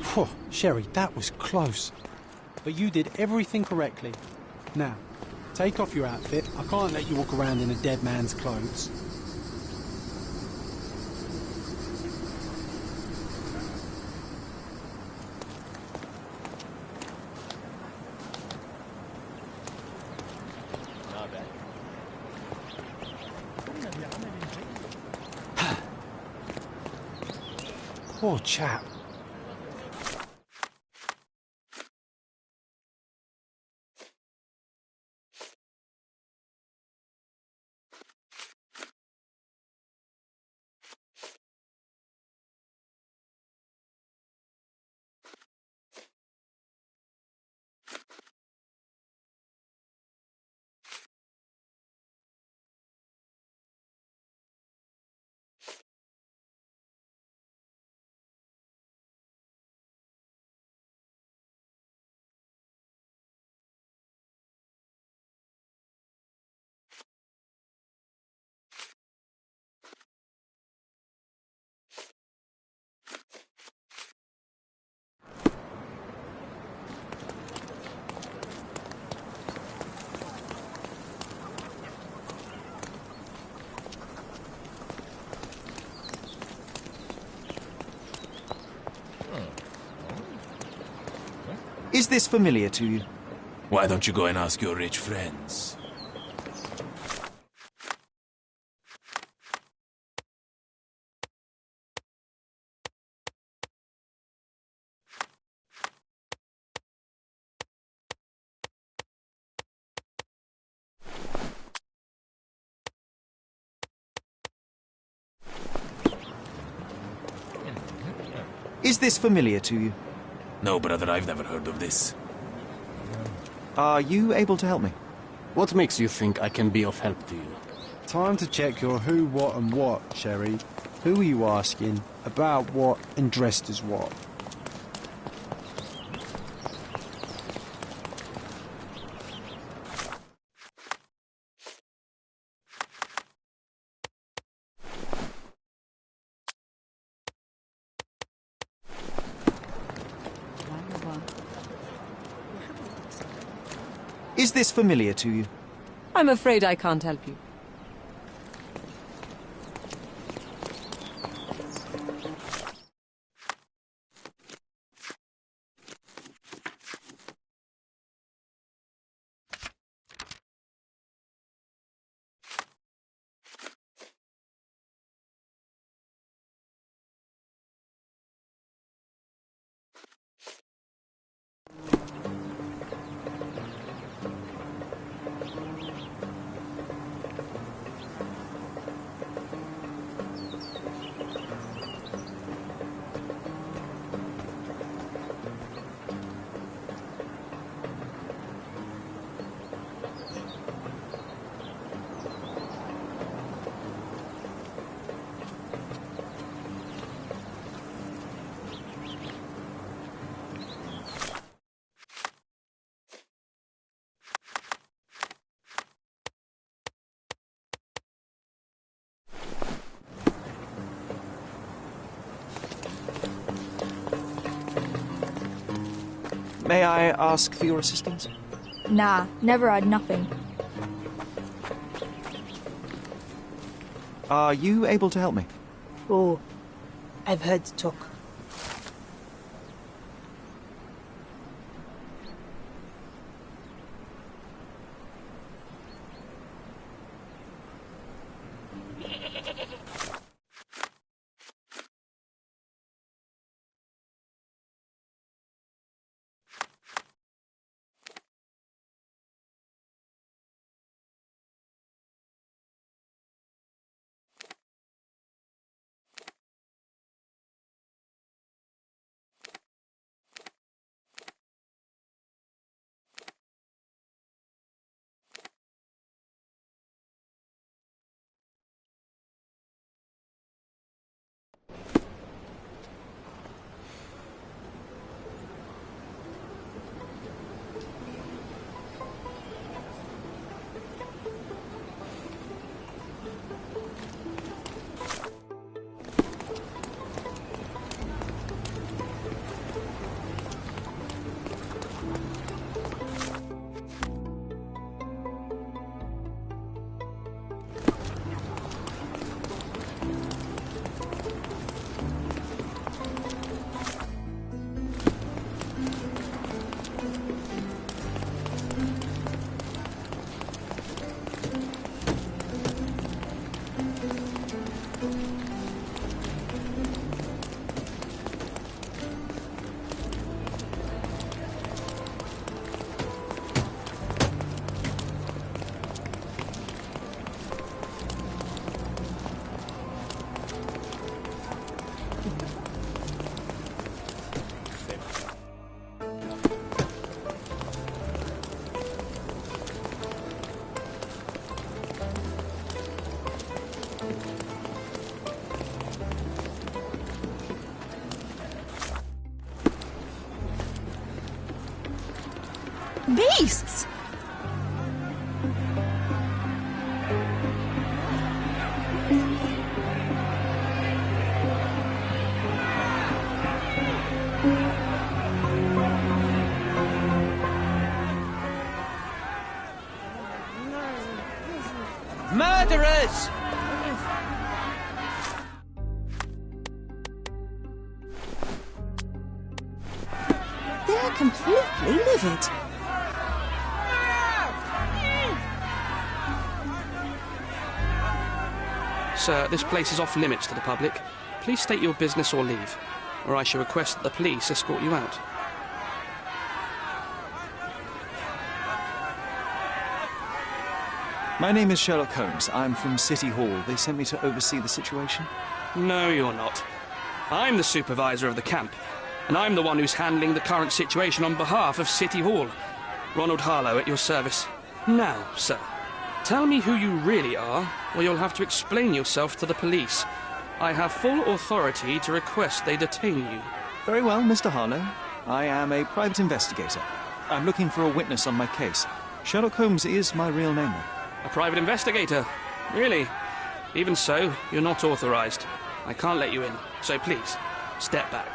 Phew, Sherry, that was close. But you did everything correctly. Now, take off your outfit. I can't let you walk around in a dead man's clothes. Poor chap. Is this familiar to you? Why don't you go and ask your rich friends? Is this familiar to you? No, brother, I've never heard of this. Are you able to help me? What makes you think I can be of help to you? Time to check your who, what and what, Sherry. Who are you asking? About what and dressed as what? Is this familiar to you? I'm afraid I can't help you. May I ask for your assistance? Nah, never had nothing. Are you able to help me? Oh, I've heard talk. Beasts! Murderers! They're completely livid. Sir, this place is off limits to the public. Please state your business or leave, or I shall request that the police escort you out. My name is Sherlock Holmes. I'm from City Hall. They sent me to oversee the situation. No, you're not. I'm the supervisor of the camp, and I'm the one who's handling the current situation on behalf of City Hall. Ronald Harlow at your service. Now, sir, tell me who you really are, or you'll have to explain yourself to the police. I have full authority to request they detain you. Very well, Mr. Harlow. I am a private investigator. I'm looking for a witness on my case. Sherlock Holmes is my real name. A private investigator? Really? Even so, you're not authorized. I can't let you in, so please, step back.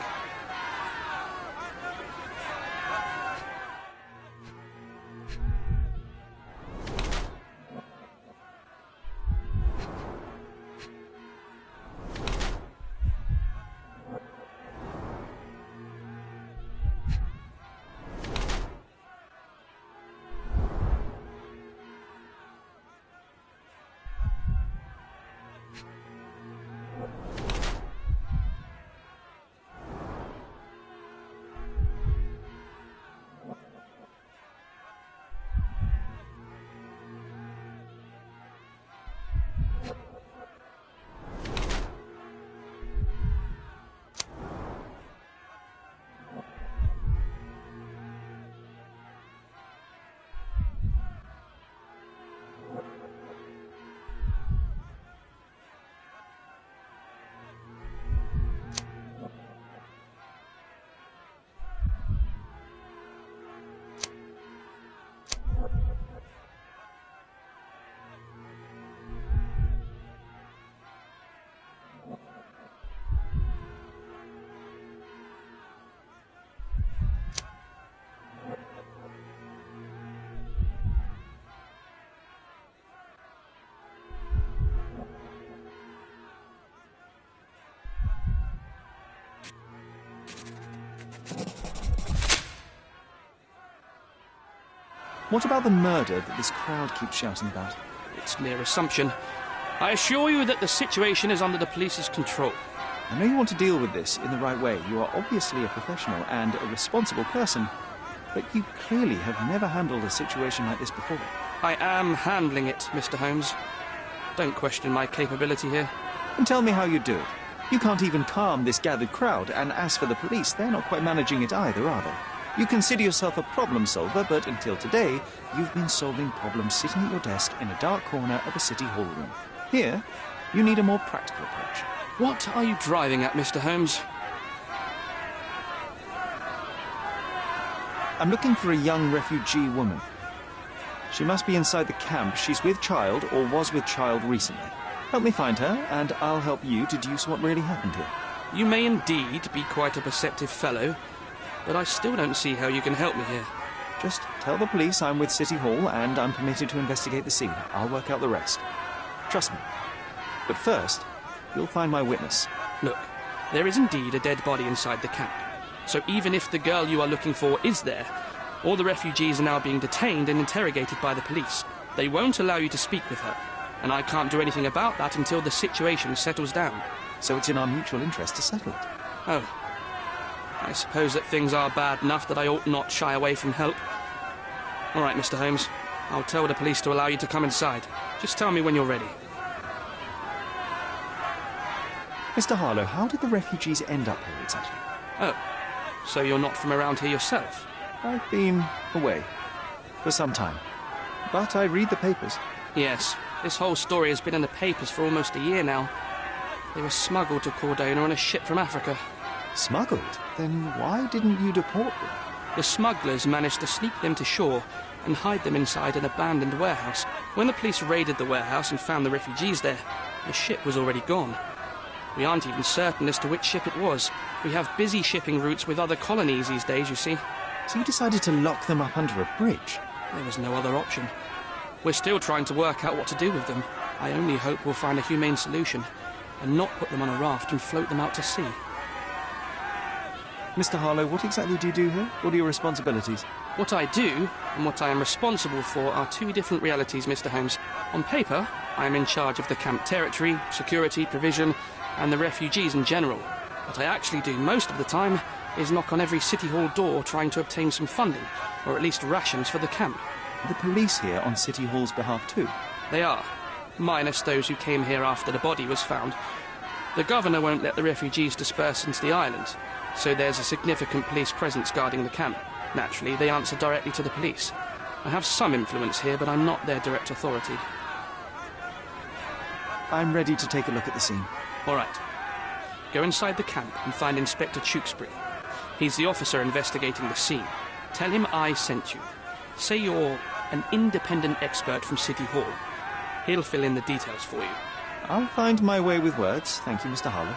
What about the murder that this crowd keeps shouting about? It's mere assumption. I assure you that the situation is under the police's control. I know you want to deal with this in the right way. You are obviously a professional and a responsible person, but you clearly have never handled a situation like this before. I am handling it, Mr. Holmes. Don't question my capability here. And tell me how you do it. You can't even calm this gathered crowd, and as for the police, they're not quite managing it either, are they? You consider yourself a problem solver, but until today, you've been solving problems sitting at your desk in a dark corner of a city hall room. Here, you need a more practical approach. What are you driving at, Mr. Holmes? I'm looking for a young refugee woman. She must be inside the camp. She's with child or was with child recently. Help me find her, and I'll help you deduce what really happened here. You may indeed be quite a perceptive fellow, but I still don't see how you can help me here. Just tell the police I'm with City Hall and I'm permitted to investigate the scene. I'll work out the rest. Trust me. But first, you'll find my witness. Look, there is indeed a dead body inside the camp. So even if the girl you are looking for is there, all the refugees are now being detained and interrogated by the police. They won't allow you to speak with her, and I can't do anything about that until the situation settles down. So it's in our mutual interest to settle it. Oh. I suppose that things are bad enough that I ought not shy away from help. All right, Mr. Holmes. I'll tell the police to allow you to come inside. Just tell me when you're ready. Mr. Harlow, how did the refugees end up here exactly? Oh, so you're not from around here yourself? I've been away for some time, but I read the papers. Yes, this whole story has been in the papers for almost a year now. They were smuggled to Cordona on a ship from Africa. Smuggled? Then why didn't you deport them? The smugglers managed to sneak them to shore and hide them inside an abandoned warehouse. When the police raided the warehouse and found the refugees there, the ship was already gone. We aren't even certain as to which ship it was. We have busy shipping routes with other colonies these days, you see. So you decided to lock them up under a bridge? There was no other option. We're still trying to work out what to do with them. I only hope we'll find a humane solution and not put them on a raft and float them out to sea. Mr. Harlow, what exactly do you do here? What are your responsibilities? What I do and what I am responsible for are two different realities, Mr. Holmes. On paper, I am in charge of the camp territory, security, provision, and the refugees in general. What I actually do most of the time is knock on every City Hall door trying to obtain some funding, or at least rations for the camp. The police here on City Hall's behalf too? They are, minus those who came here after the body was found. The governor won't let the refugees disperse into the island, so there's a significant police presence guarding the camp. Naturally, they answer directly to the police. I have some influence here, but I'm not their direct authority. I'm ready to take a look at the scene. All right. Go inside the camp and find Inspector Tewkesbury. He's the officer investigating the scene. Tell him I sent you. Say you're an independent expert from City Hall. He'll fill in the details for you. I'll find my way with words. Thank you, Mr. Harlow.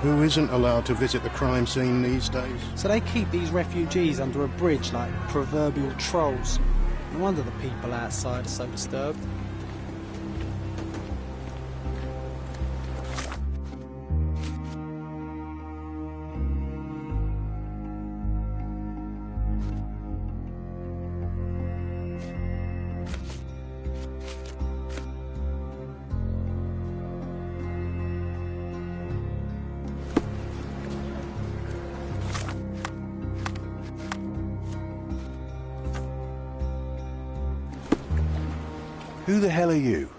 Who isn't allowed to visit the crime scene these days? So they keep these refugees under a bridge like proverbial trolls. No wonder the people outside are so disturbed. Who the hell are you?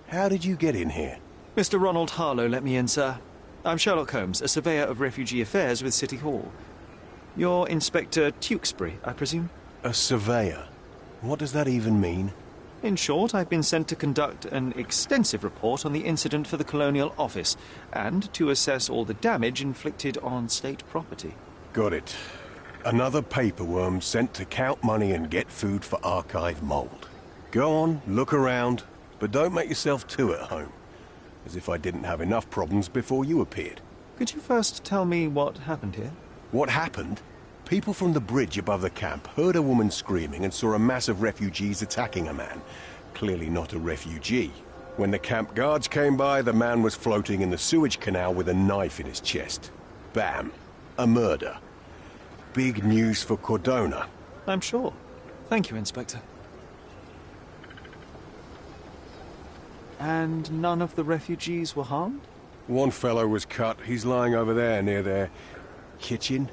How did you get in here? Mr. Ronald Harlow let me in, sir. I'm Sherlock Holmes, a surveyor of refugee affairs with City Hall. You're Inspector Tewkesbury, I presume? A surveyor? What does that even mean? In short, I've been sent to conduct an extensive report on the incident for the Colonial Office and to assess all the damage inflicted on state property. Got it. Another paperworm sent to count money and get food for archive mold. Go on, look around, but don't make yourself too at home. As if I didn't have enough problems before you appeared. Could you first tell me what happened here? What happened? People from the bridge above the camp heard a woman screaming and saw a mass of refugees attacking a man. Clearly not a refugee. When the camp guards came by, the man was floating in the sewage canal with a knife in his chest. Bam. A murder. Big news for Cordona. I'm sure. Thank you, Inspector. And none of the refugees were harmed? One fellow was cut. He's lying over there near their kitchen.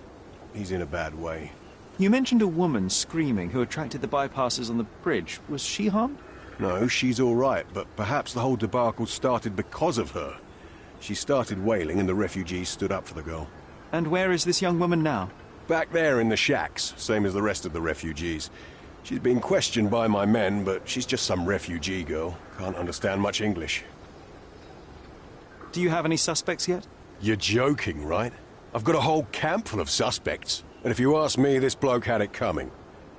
He's in a bad way. You mentioned a woman screaming who attracted the bypassers on the bridge. Was she harmed? No, she's all right, but perhaps the whole debacle started because of her. She started wailing and the refugees stood up for the girl. And where is this young woman now? Back there in the shacks, same as the rest of the refugees. She's been questioned by my men, but she's just some refugee girl. Can't understand much English. Do you have any suspects yet? You're joking, right? I've got a whole camp full of suspects. And if you ask me, this bloke had it coming.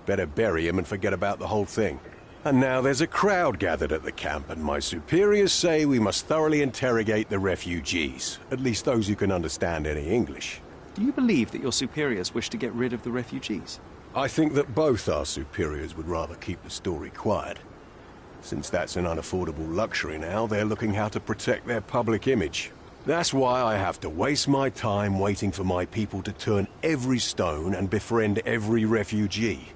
Better bury him and forget about the whole thing. And now there's a crowd gathered at the camp, and my superiors say we must thoroughly interrogate the refugees. At least those who can understand any English. Do you believe that your superiors wish to get rid of the refugees? I think that both our superiors would rather keep the story quiet. Since that's an unaffordable luxury now, they're looking how to protect their public image. That's why I have to waste my time waiting for my people to turn every stone and befriend every refugee.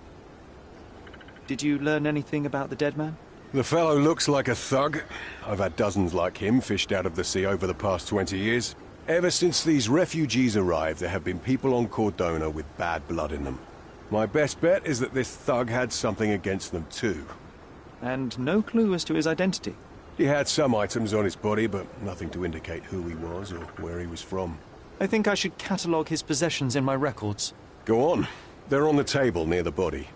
Did you learn anything about the dead man? The fellow looks like a thug. I've had dozens like him fished out of the sea over the past 20 years. Ever since these refugees arrived, there have been people on Cordona with bad blood in them. My best bet is that this thug had something against them too. And no clue as to his identity? He had some items on his body, but nothing to indicate who he was or where he was from. I think I should catalogue his possessions in my records. Go on. They're on the table near the body.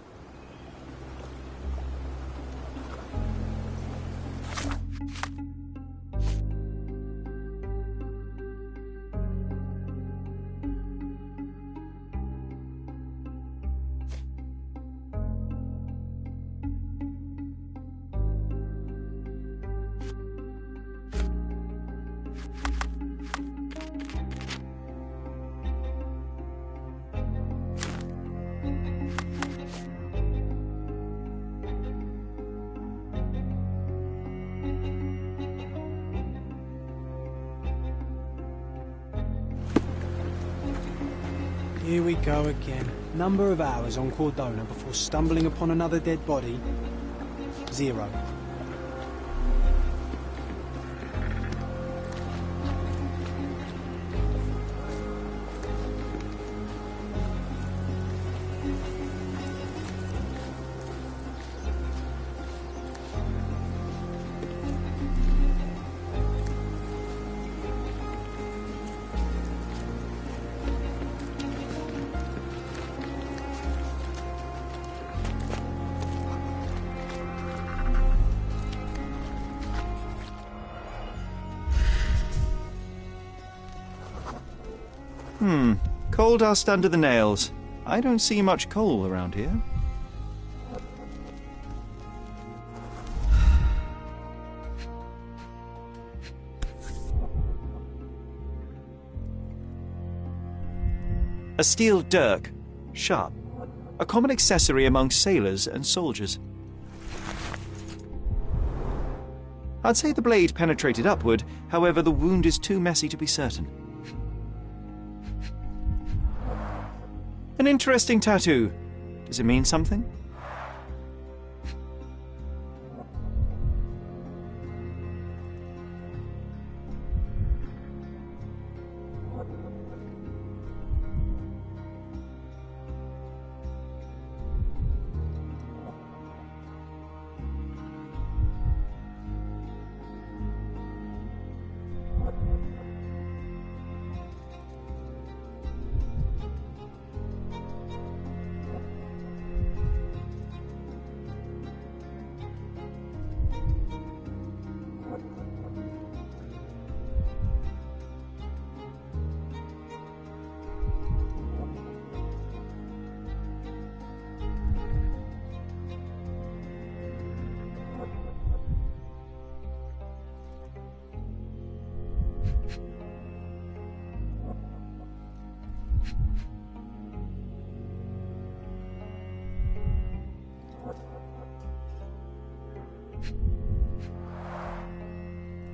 Here we go again. Number of hours on Cordona before stumbling upon another dead body? 0. Coal dust under the nails. I don't see much coal around here. A steel dirk. Sharp. A common accessory among sailors and soldiers. I'd say the blade penetrated upward, however the wound is too messy to be certain. An interesting tattoo. Does it mean something?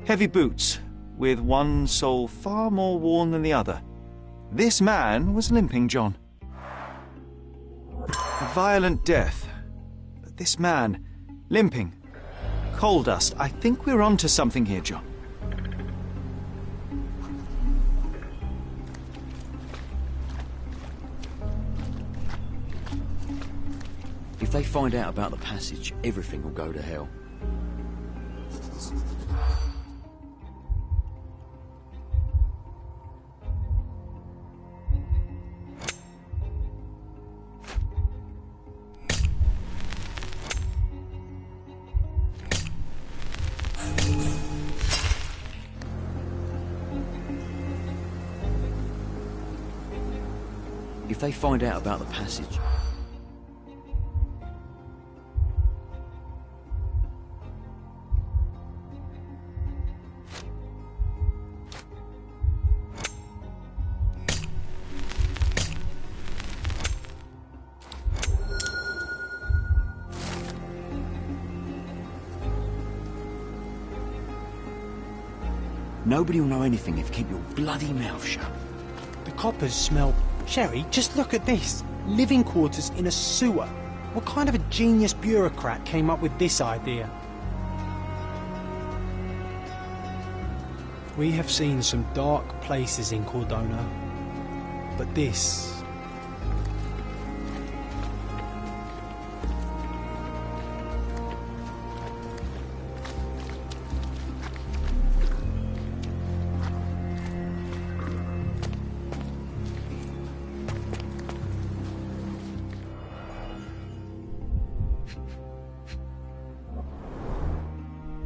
Heavy boots, with one sole far more worn than the other. This man was Limping John. A violent death. But this man, Limping, coal dust. I think we're onto something here, John. If they find out about the passage, everything will go to hell. If they find out about the passage... Nobody will know anything if you keep your bloody mouth shut. The coppers smell... Sherry, just look at this. Living quarters in a sewer. What kind of a genius bureaucrat came up with this idea? We have seen some dark places in Cordona, but this...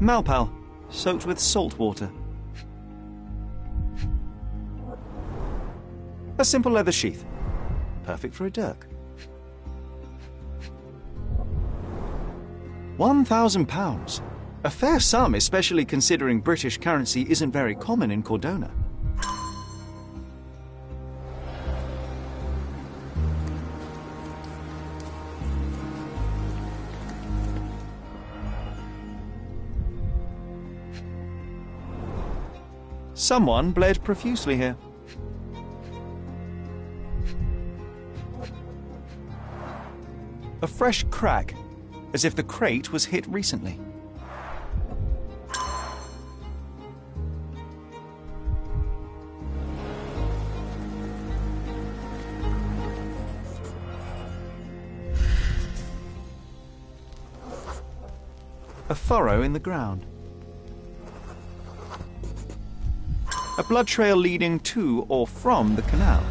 Malpal, soaked with salt water. A simple leather sheath. Perfect for a dirk. £1,000. A fair sum, especially considering British currency isn't very common in Cordona. Someone bled profusely here. A fresh crack, as if the crate was hit recently. A furrow in the ground. A blood trail leading to or from the canal.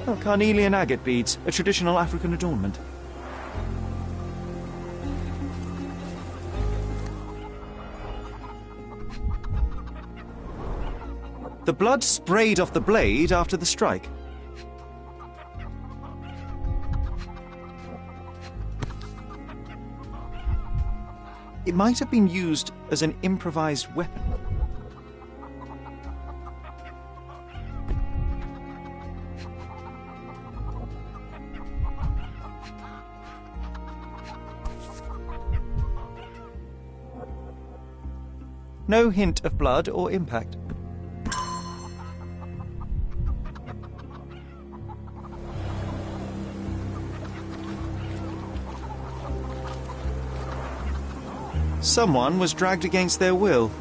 Oh, carnelian agate beads, a traditional African adornment. The blood sprayed off the blade after the strike. It might have been used as an improvised weapon. No hint of blood or impact. Someone was dragged against their will.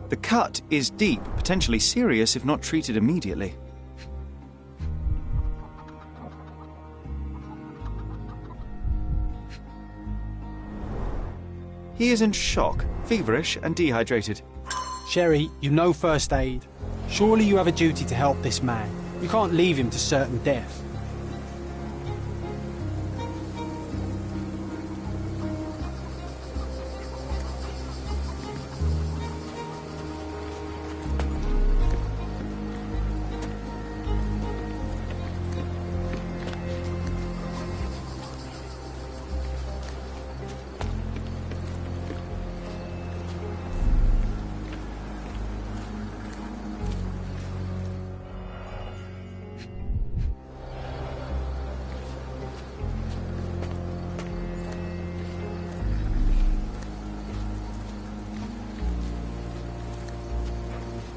The cut is deep, potentially serious if not treated immediately. He is in shock, feverish and dehydrated. Sherry, you know first aid. Surely you have a duty to help this man. You can't leave him to certain death.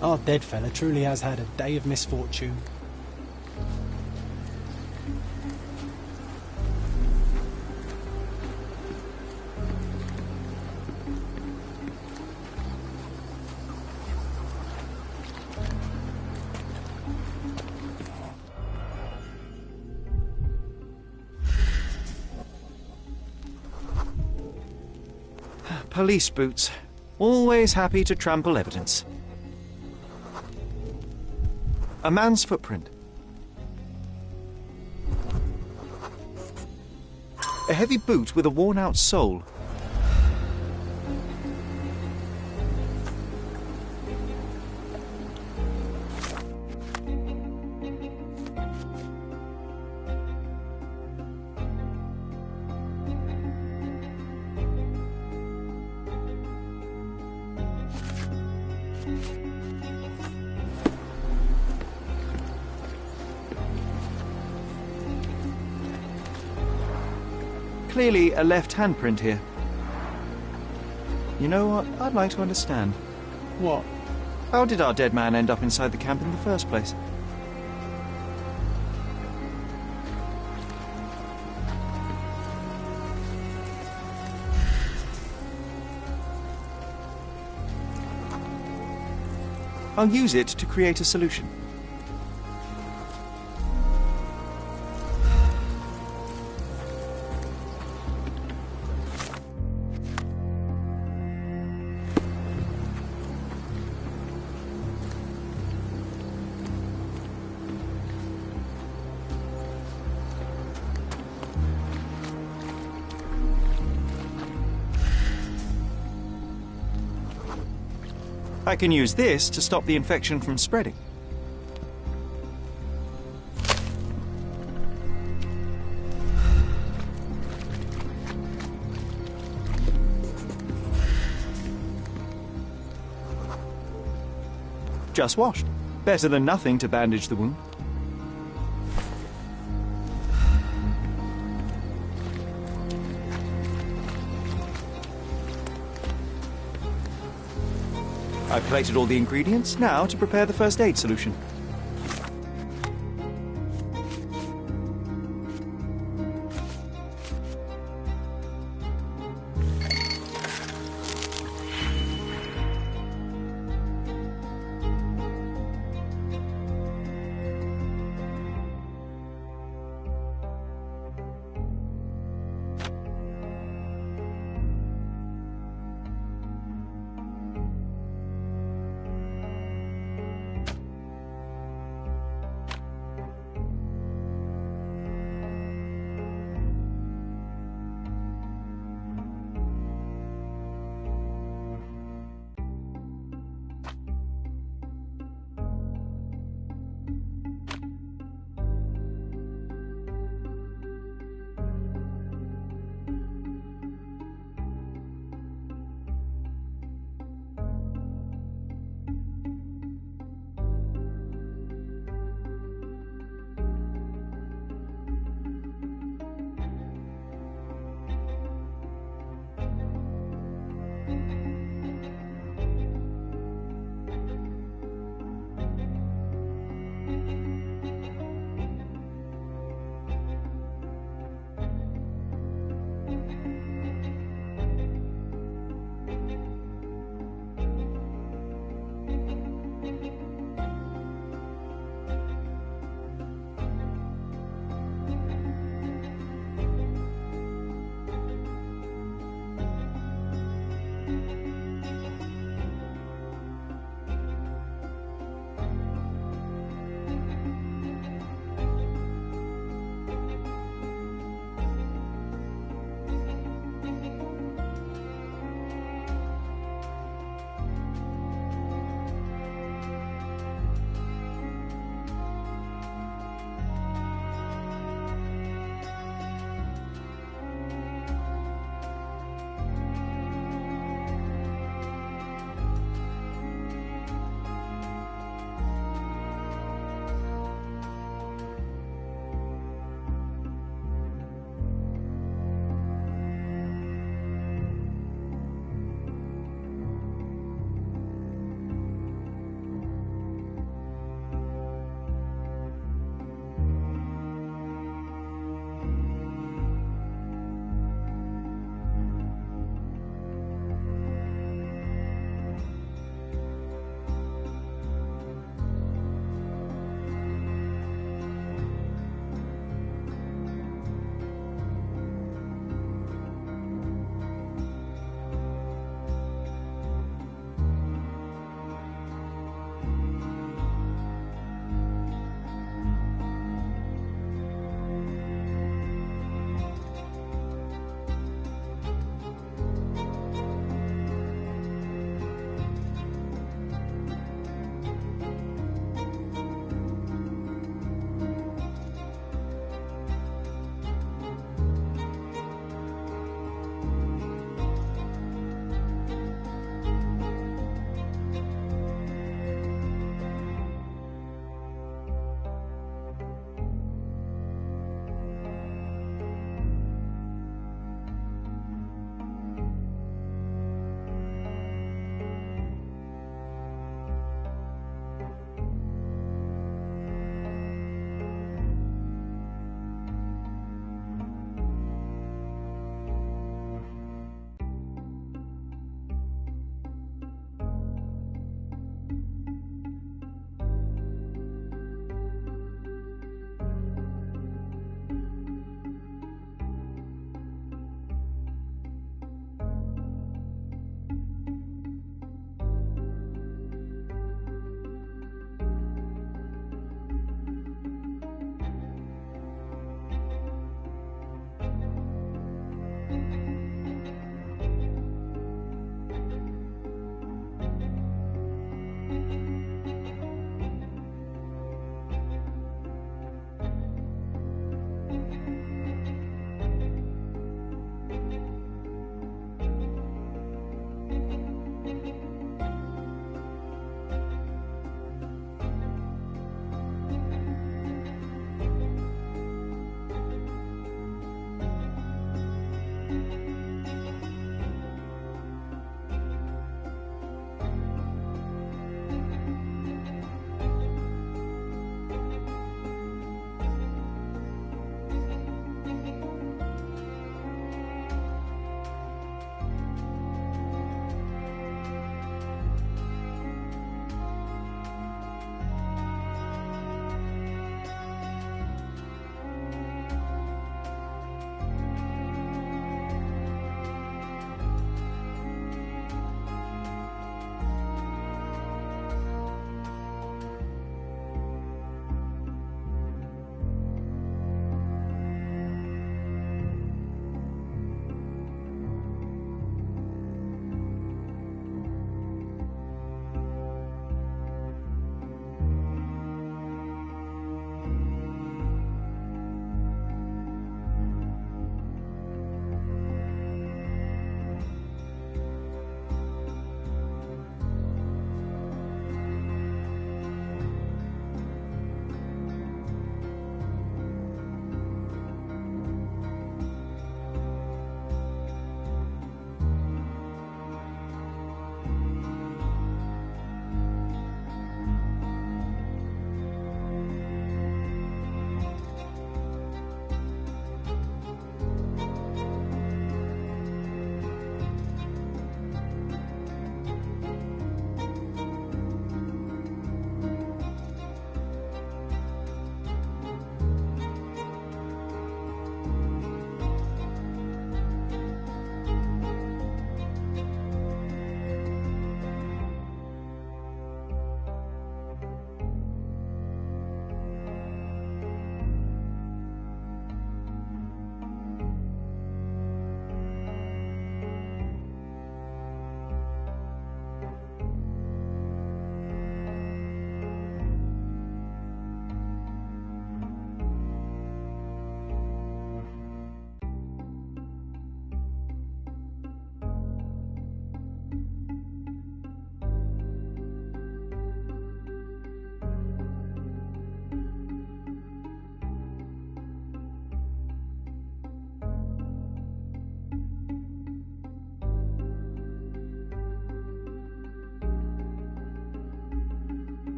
Our dead fella truly has had a day of misfortune. Police boots. Always happy to trample evidence. A man's footprint. A heavy boot with a worn-out sole. Clearly a left handprint here. You know what? I'd like to understand. What? How did our dead man end up inside the camp in the first place? I'll use it to create a solution. I can use this to stop the infection from spreading. Just washed. Better than nothing to bandage the wound. I've collated all the ingredients, now to prepare the first aid solution.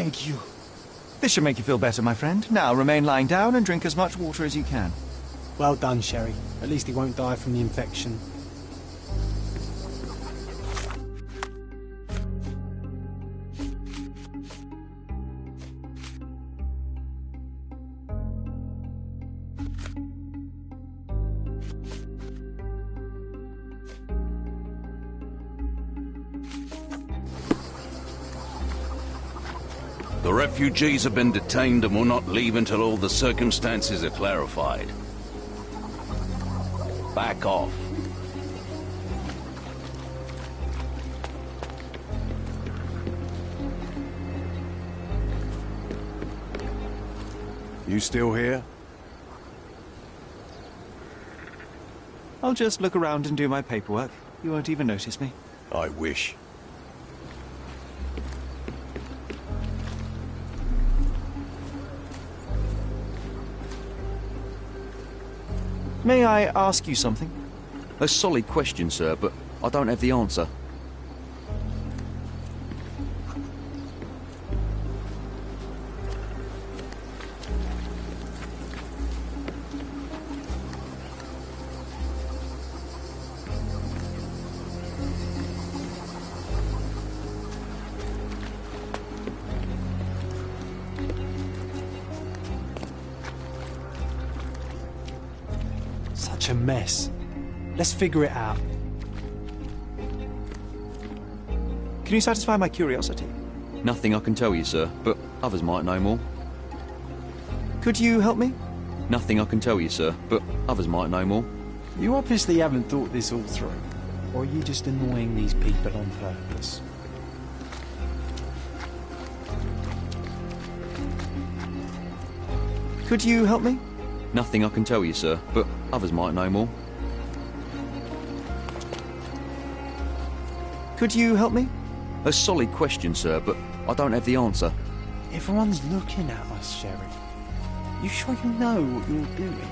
Thank you. This should make you feel better, my friend. Now remain lying down and drink as much water as you can. Well done, Sherry. At least he won't die from the infection. The refugees have been detained and will not leave until all the circumstances are clarified. Back off. You still here? I'll just look around and do my paperwork. You won't even notice me. I wish. May I ask you something? A solid question, sir, but I don't have the answer. Such a mess. Let's figure it out. Can you satisfy my curiosity? Nothing I can tell you, sir, but others might know more. Could you help me? Nothing I can tell you, sir, but others might know more. You obviously haven't thought this all through. Or are you just annoying these people on purpose? Could you help me? Nothing I can tell you, sir, but others might know more. Could you help me? A solid question, sir, but I don't have the answer. Everyone's looking at us, Sherry. You sure you know what you're doing?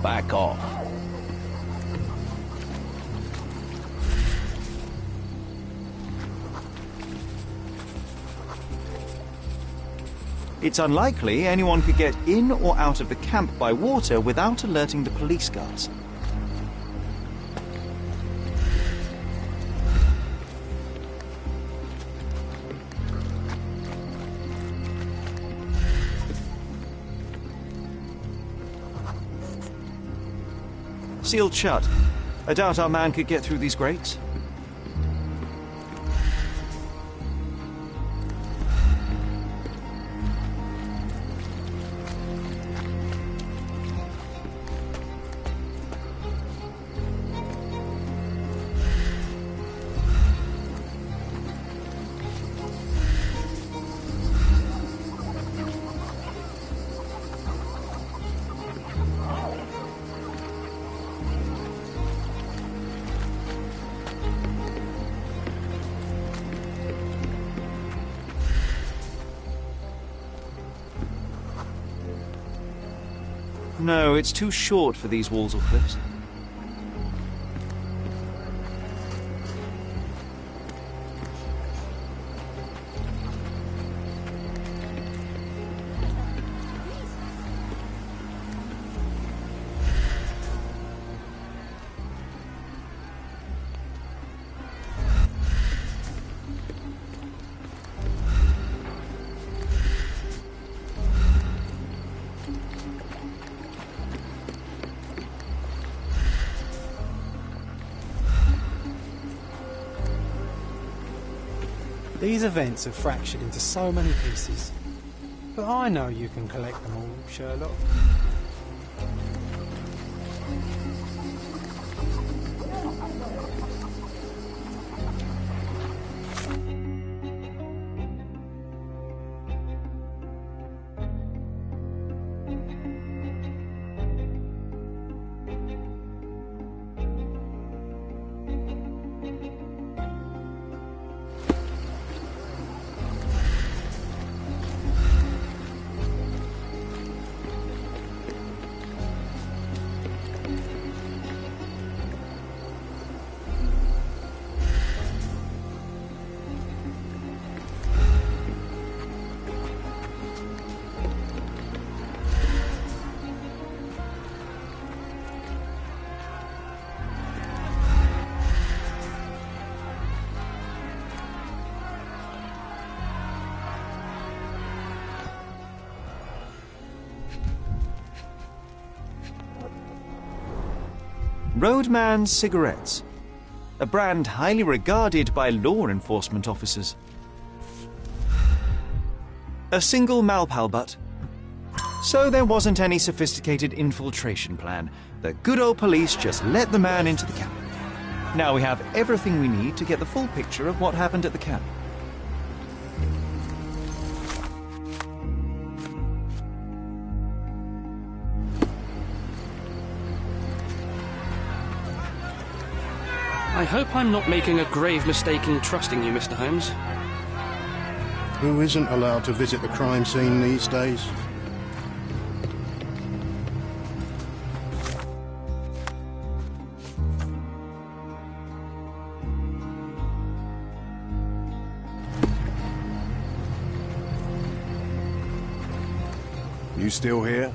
Back off. It's unlikely anyone could get in or out of the camp by water without alerting the police guards. Sealed shut. I doubt our man could get through these grates. No, it's too short for these walls or cliffs. These events are fractured into so many pieces. But I know you can collect them all, Sherlock. Roadman cigarettes. A brand highly regarded by law enforcement officers. A single Malpal butt. So there wasn't any sophisticated infiltration plan. The good old police just let the man into the camp. Now we have everything we need to get the full picture of what happened at the camp. I hope I'm not making a grave mistake in trusting you, Mr. Holmes. Who isn't allowed to visit the crime scene these days? You still here?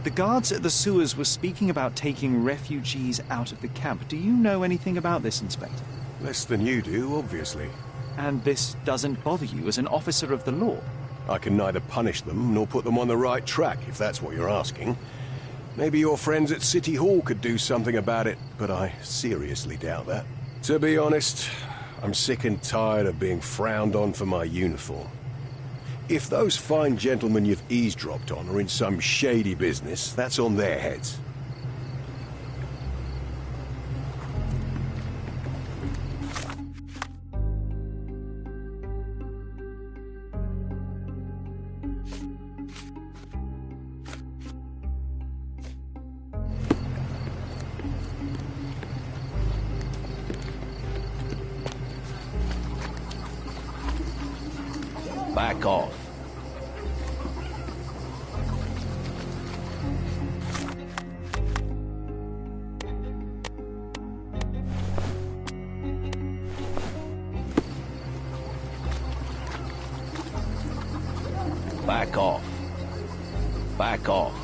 The guards at the sewers were speaking about taking refugees out of the camp. Do you know anything about this, Inspector? Less than you do, obviously. And this doesn't bother you as an officer of the law? I can neither punish them nor put them on the right track, if that's what you're asking. Maybe your friends at City Hall could do something about it, but I seriously doubt that. To be honest, I'm sick and tired of being frowned on for my uniform. If those fine gentlemen you've eavesdropped on are in some shady business, that's on their heads. Back off. Back off. Back off.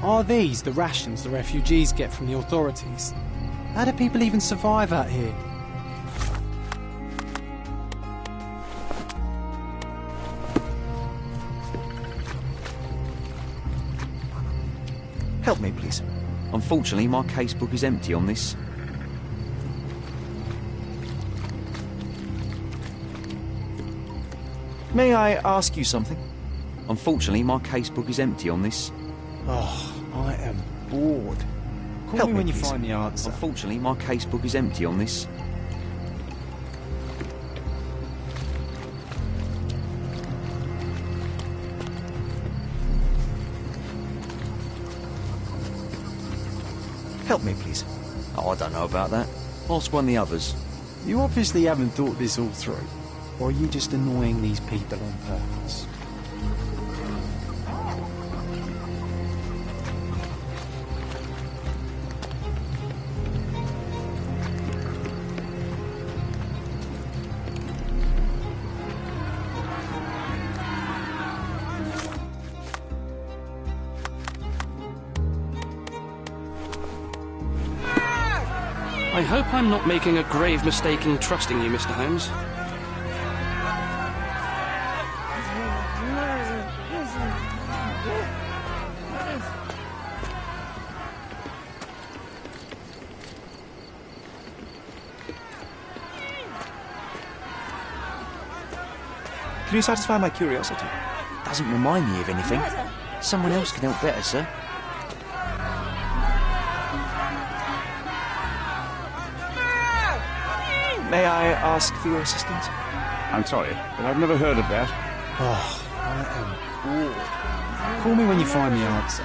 Are these the rations the refugees get from the authorities? How do people even survive out here? Help me, please. Unfortunately, my casebook is empty on this. May I ask you something? Unfortunately, my casebook is empty on this. Oh, I am bored. Call me when you find the answer. Unfortunately, my casebook is empty on this. Help me, please. Oh, I don't know about that. Ask one of the others. You obviously haven't thought this all through. Or are you just annoying these people on purpose? I hope I'm not making a grave mistake in trusting you, Mr. Holmes. Can you satisfy my curiosity? Doesn't remind me of anything. Someone else can help better, sir. May I ask for your assistance? I'm sorry, but I've never heard of that. Oh, I am bored. Call me when you find the answer.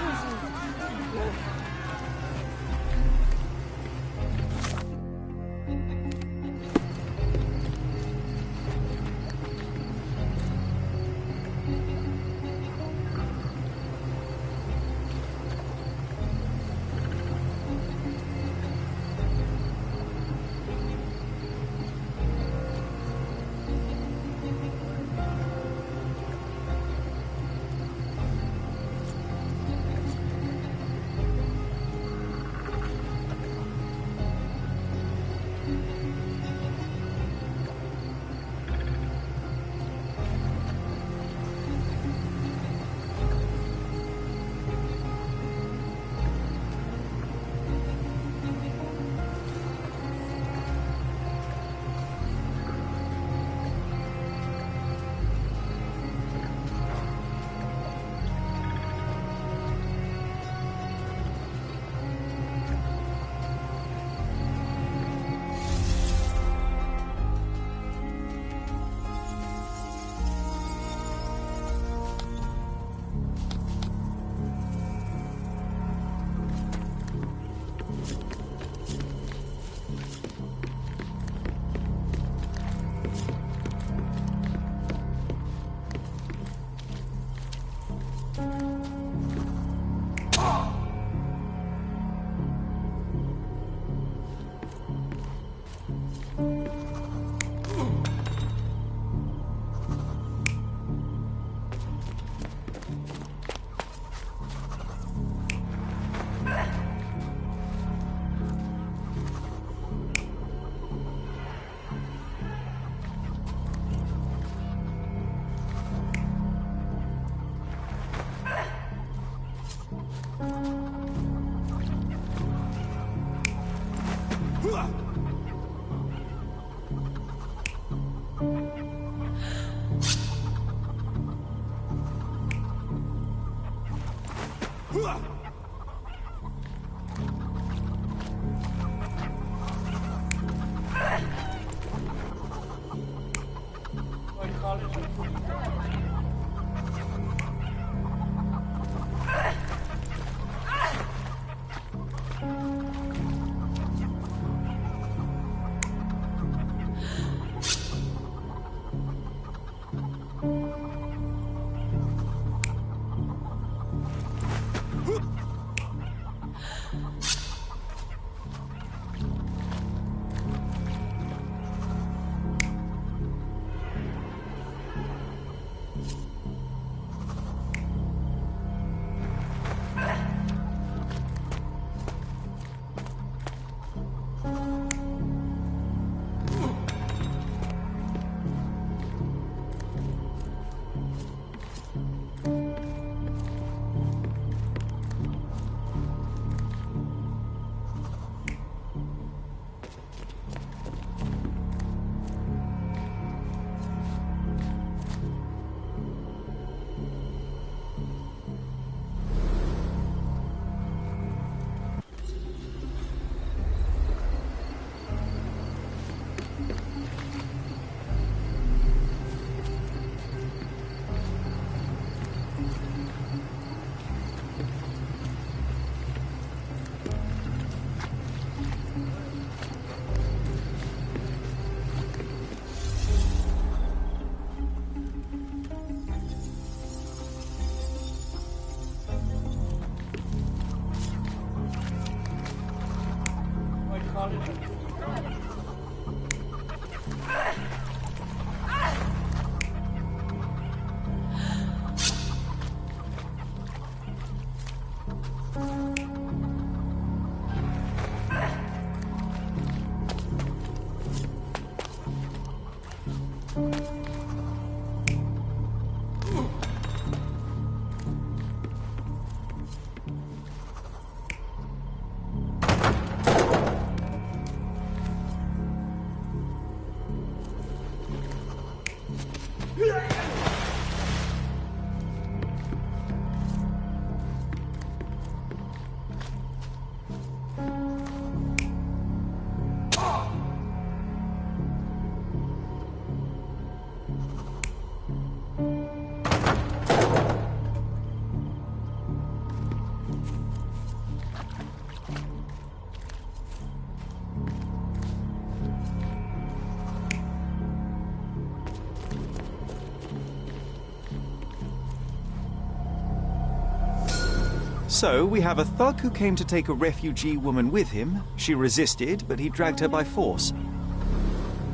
So, we have a thug who came to take a refugee woman with him. She resisted, but he dragged her by force.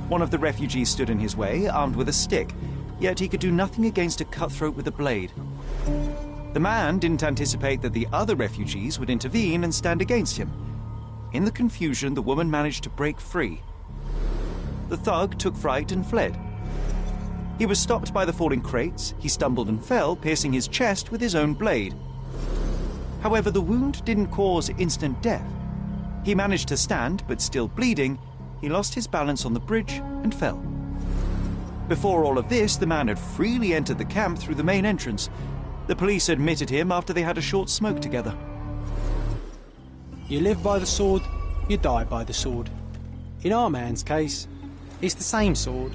One of the refugees stood in his way, armed with a stick, yet he could do nothing against a cutthroat with a blade. The man didn't anticipate that the other refugees would intervene and stand against him. In the confusion, the woman managed to break free. The thug took fright and fled. He was stopped by the falling crates. He stumbled and fell, piercing his chest with his own blade. However, the wound didn't cause instant death. He managed to stand, but still bleeding, he lost his balance on the bridge and fell. Before all of this, the man had freely entered the camp through the main entrance. The police admitted him after they had a short smoke together. You live by the sword, you die by the sword. In our man's case, it's the same sword.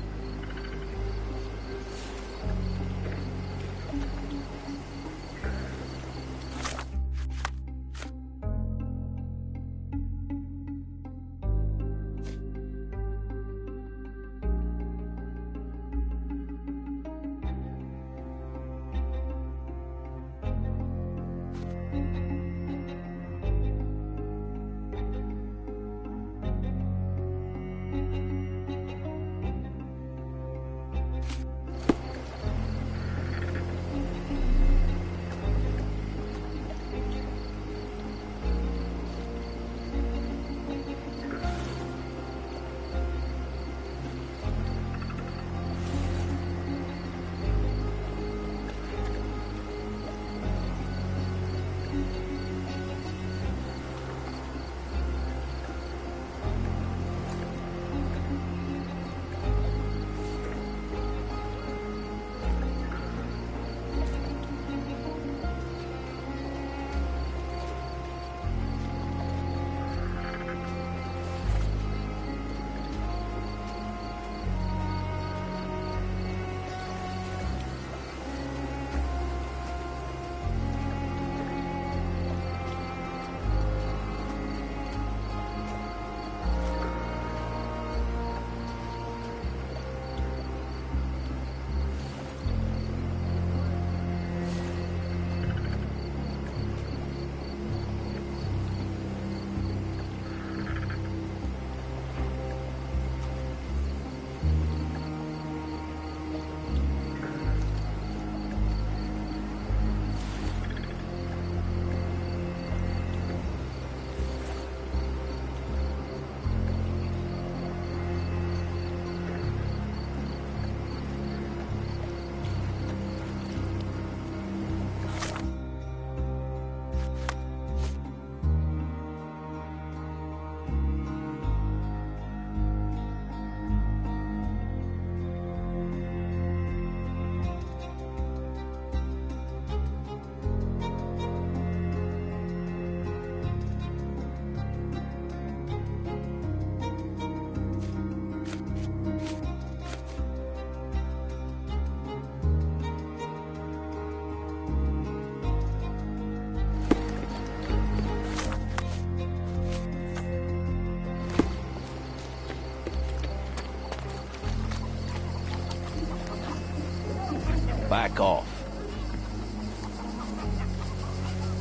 Back off.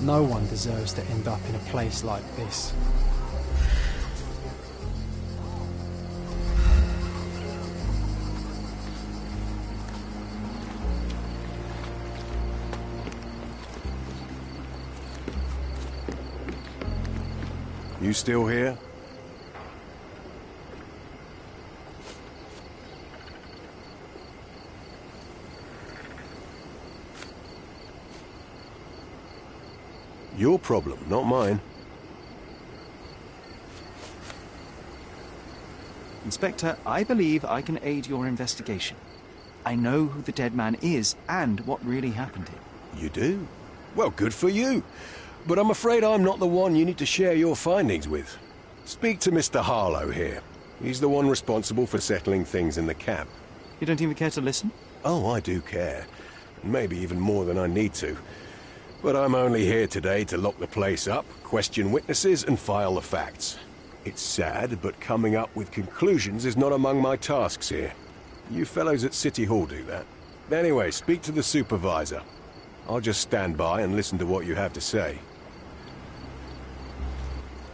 No one deserves to end up in a place like this. You still here? Your problem, not mine. Inspector, I believe I can aid your investigation. I know who the dead man is and what really happened here. You do? Well, good for you. But I'm afraid I'm not the one you need to share your findings with. Speak to Mr. Harlow here. He's the one responsible for settling things in the camp. You don't even care to listen? Oh, I do care. Maybe even more than I need to. But I'm only here today to lock the place up, question witnesses, and file the facts. It's sad, but coming up with conclusions is not among my tasks here. You fellows at City Hall do that. Anyway, speak to the supervisor. I'll just stand by and listen to what you have to say.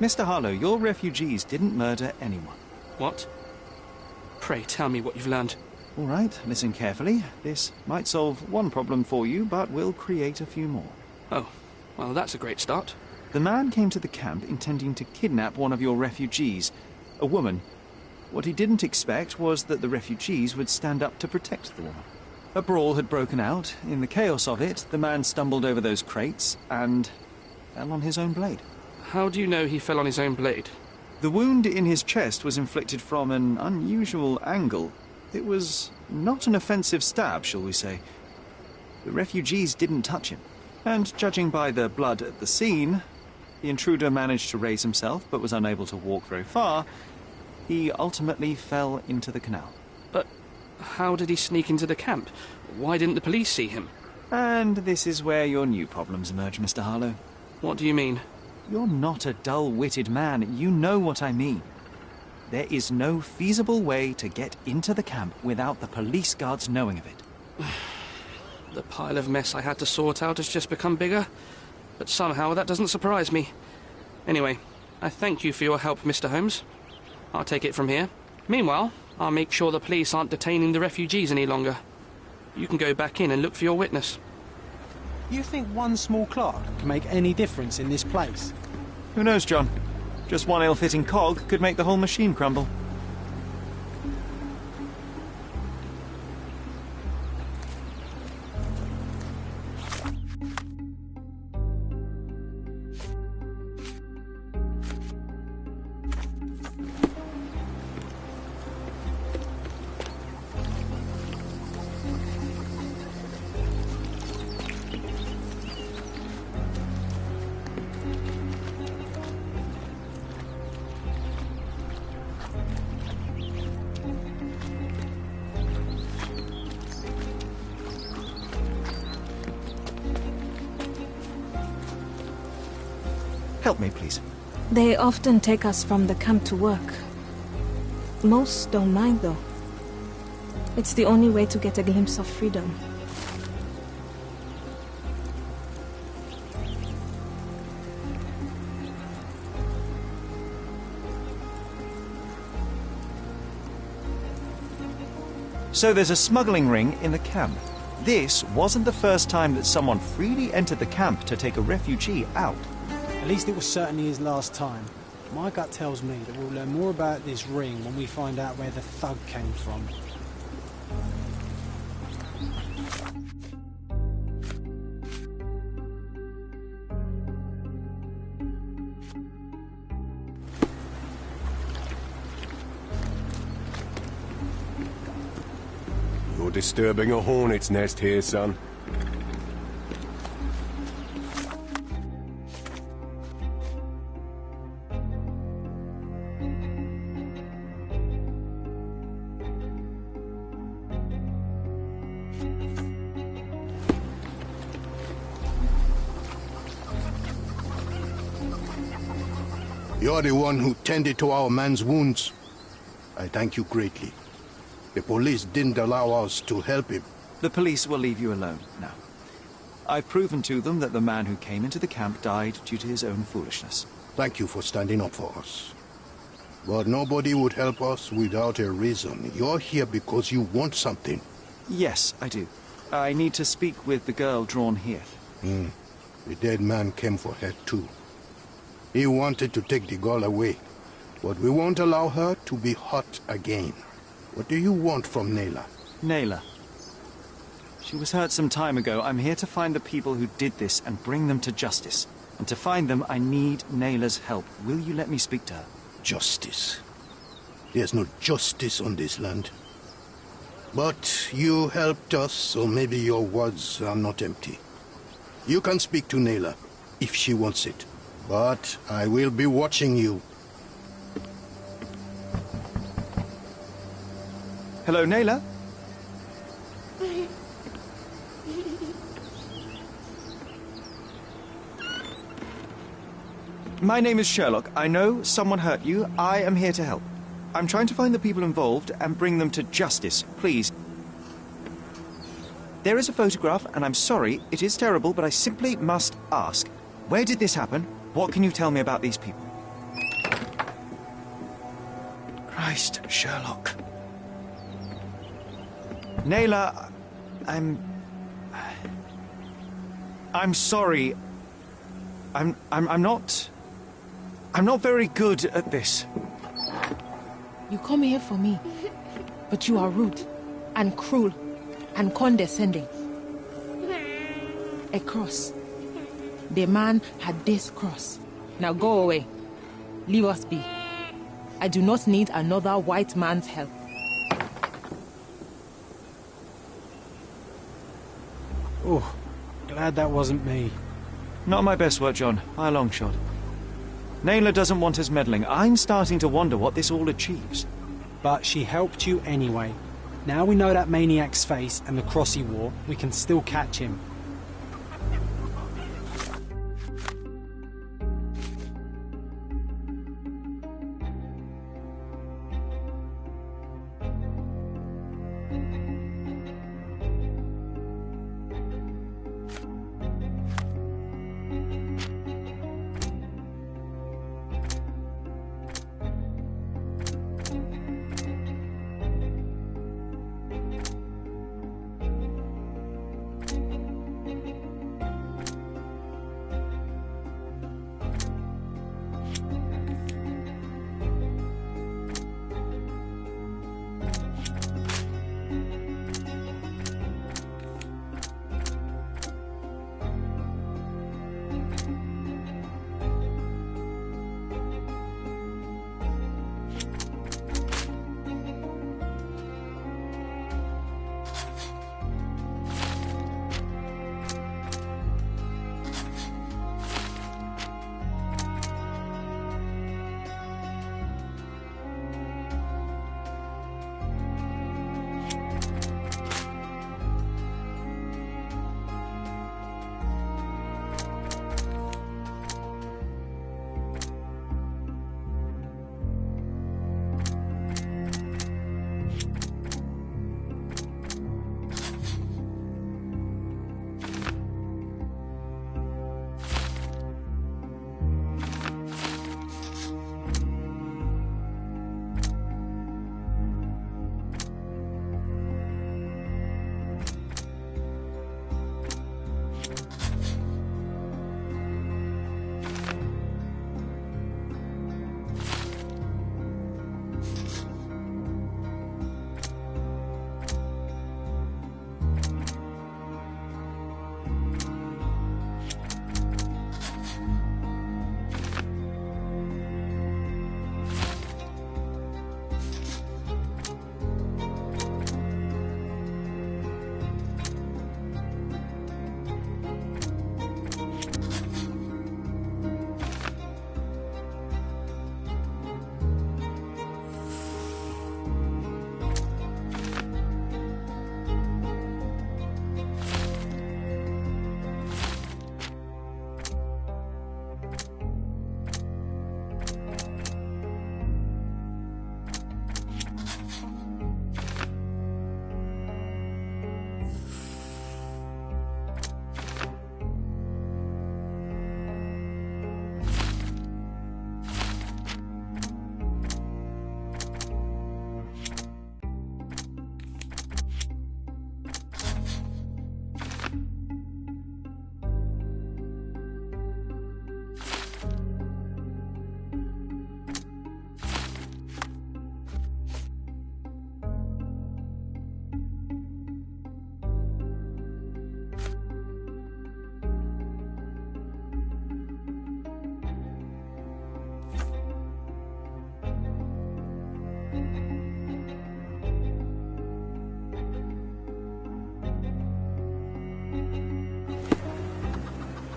Mr. Harlow, your refugees didn't murder anyone. What? Pray tell me what you've learned. All right, listen carefully. This might solve one problem for you, but will create a few more. Oh, well, that's a great start. The man came to the camp intending to kidnap one of your refugees, a woman. What he didn't expect was that the refugees would stand up to protect the woman. A brawl had broken out. In the chaos of it, the man stumbled over those crates and fell on his own blade. How do you know he fell on his own blade? The wound in his chest was inflicted from an unusual angle. It was not an offensive stab, shall we say. The refugees didn't touch him. And judging by the blood at the scene, the intruder managed to raise himself but was unable to walk very far. He ultimately fell into the canal. But how did he sneak into the camp? Why didn't the police see him? And this is where your new problems emerge, Mr. Harlow. What do you mean? You're not a dull-witted man. You know what I mean. There is no feasible way to get into the camp without the police guards knowing of it. The pile of mess I had to sort out has just become bigger, but somehow that doesn't surprise me. Anyway, I thank you for your help, Mr. Holmes. I'll take it from here. Meanwhile, I'll make sure the police aren't detaining the refugees any longer. You can go back in and look for your witness. You think one small clerk can make any difference in this place? Who knows, John? Just one ill-fitting cog could make the whole machine crumble. Help me, please. They often take us from the camp to work. Most don't mind, though. It's the only way to get a glimpse of freedom. So there's a smuggling ring in the camp. This wasn't the first time that someone freely entered the camp to take a refugee out. At least it was certainly his last time. My gut tells me that we'll learn more about this ring when we find out where the thug came from. You're disturbing a hornet's nest here, son. You're the one who tended to our man's wounds. I thank you greatly. The police didn't allow us to help him. The police will leave you alone now. I've proven to them that the man who came into the camp died due to his own foolishness. Thank you for standing up for us. But nobody would help us without a reason. You're here because you want something. Yes, I do. I need to speak with the girl drawn here. The dead man came for her too. He wanted to take the girl away, but we won't allow her to be hurt again. What do you want from Nayla? Nayla. She was hurt some time ago. I'm here to find the people who did this and bring them to justice. And to find them, I need Nayla's help. Will you let me speak to her? Justice. There's no justice on this land. But you helped us, so maybe your words are not empty. You can speak to Nayla, if she wants it. But I will be watching you. Hello, Nayla? My name is Sherlock. I know someone hurt you. I am here to help. I'm trying to find the people involved and bring them to justice. Please. There is a photograph, and I'm sorry, it is terrible, but I simply must ask. Where did this happen? What can you tell me about these people? Christ, Sherlock. Naylor, I'm sorry. I'm not very good at this. You come here for me, but you are rude and cruel and condescending. A cross. The man had this cross. Now go away. Leave us be. I do not need another white man's help. Oh, glad that wasn't me. Not my best work, John, by a long shot. Naylor doesn't want us meddling. I'm starting to wonder what this all achieves. But she helped you anyway. Now we know that maniac's face and the cross he wore, we can still catch him.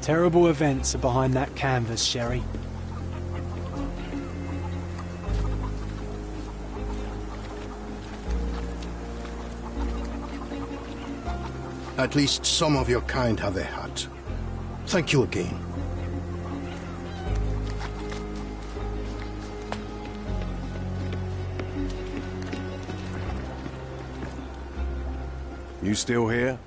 Terrible events are behind that canvas, Sherry. At least some of your kind have a heart. Thank you again. You still here?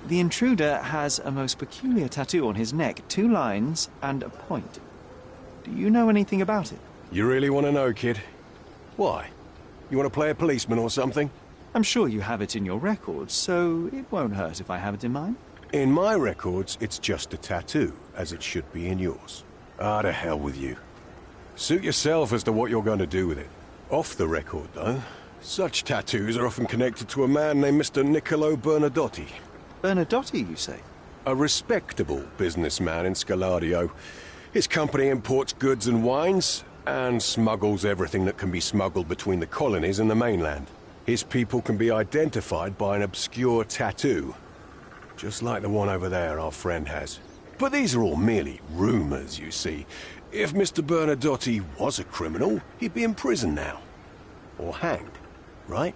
The intruder has a most peculiar tattoo on his neck, 2 lines and a point. Do you know anything about it? You really want to know, kid? Why? You want to play a policeman or something? I'm sure you have it in your records, so it won't hurt if I have it in mine. In my records, it's just a tattoo, as it should be in yours. Ah, to hell with you. Suit yourself as to what you're going to do with it. Off the record, though, such tattoos are often connected to a man named Mr. Niccolo Bernadotti. Bernadotti, you say? A respectable businessman in Scaladio. His company imports goods and wines, and smuggles everything that can be smuggled between the colonies and the mainland. His people can be identified by an obscure tattoo, just like the one over there our friend has. But these are all merely rumors, you see. If Mr. Bernadotti was a criminal, he'd be in prison now. Or hanged, right?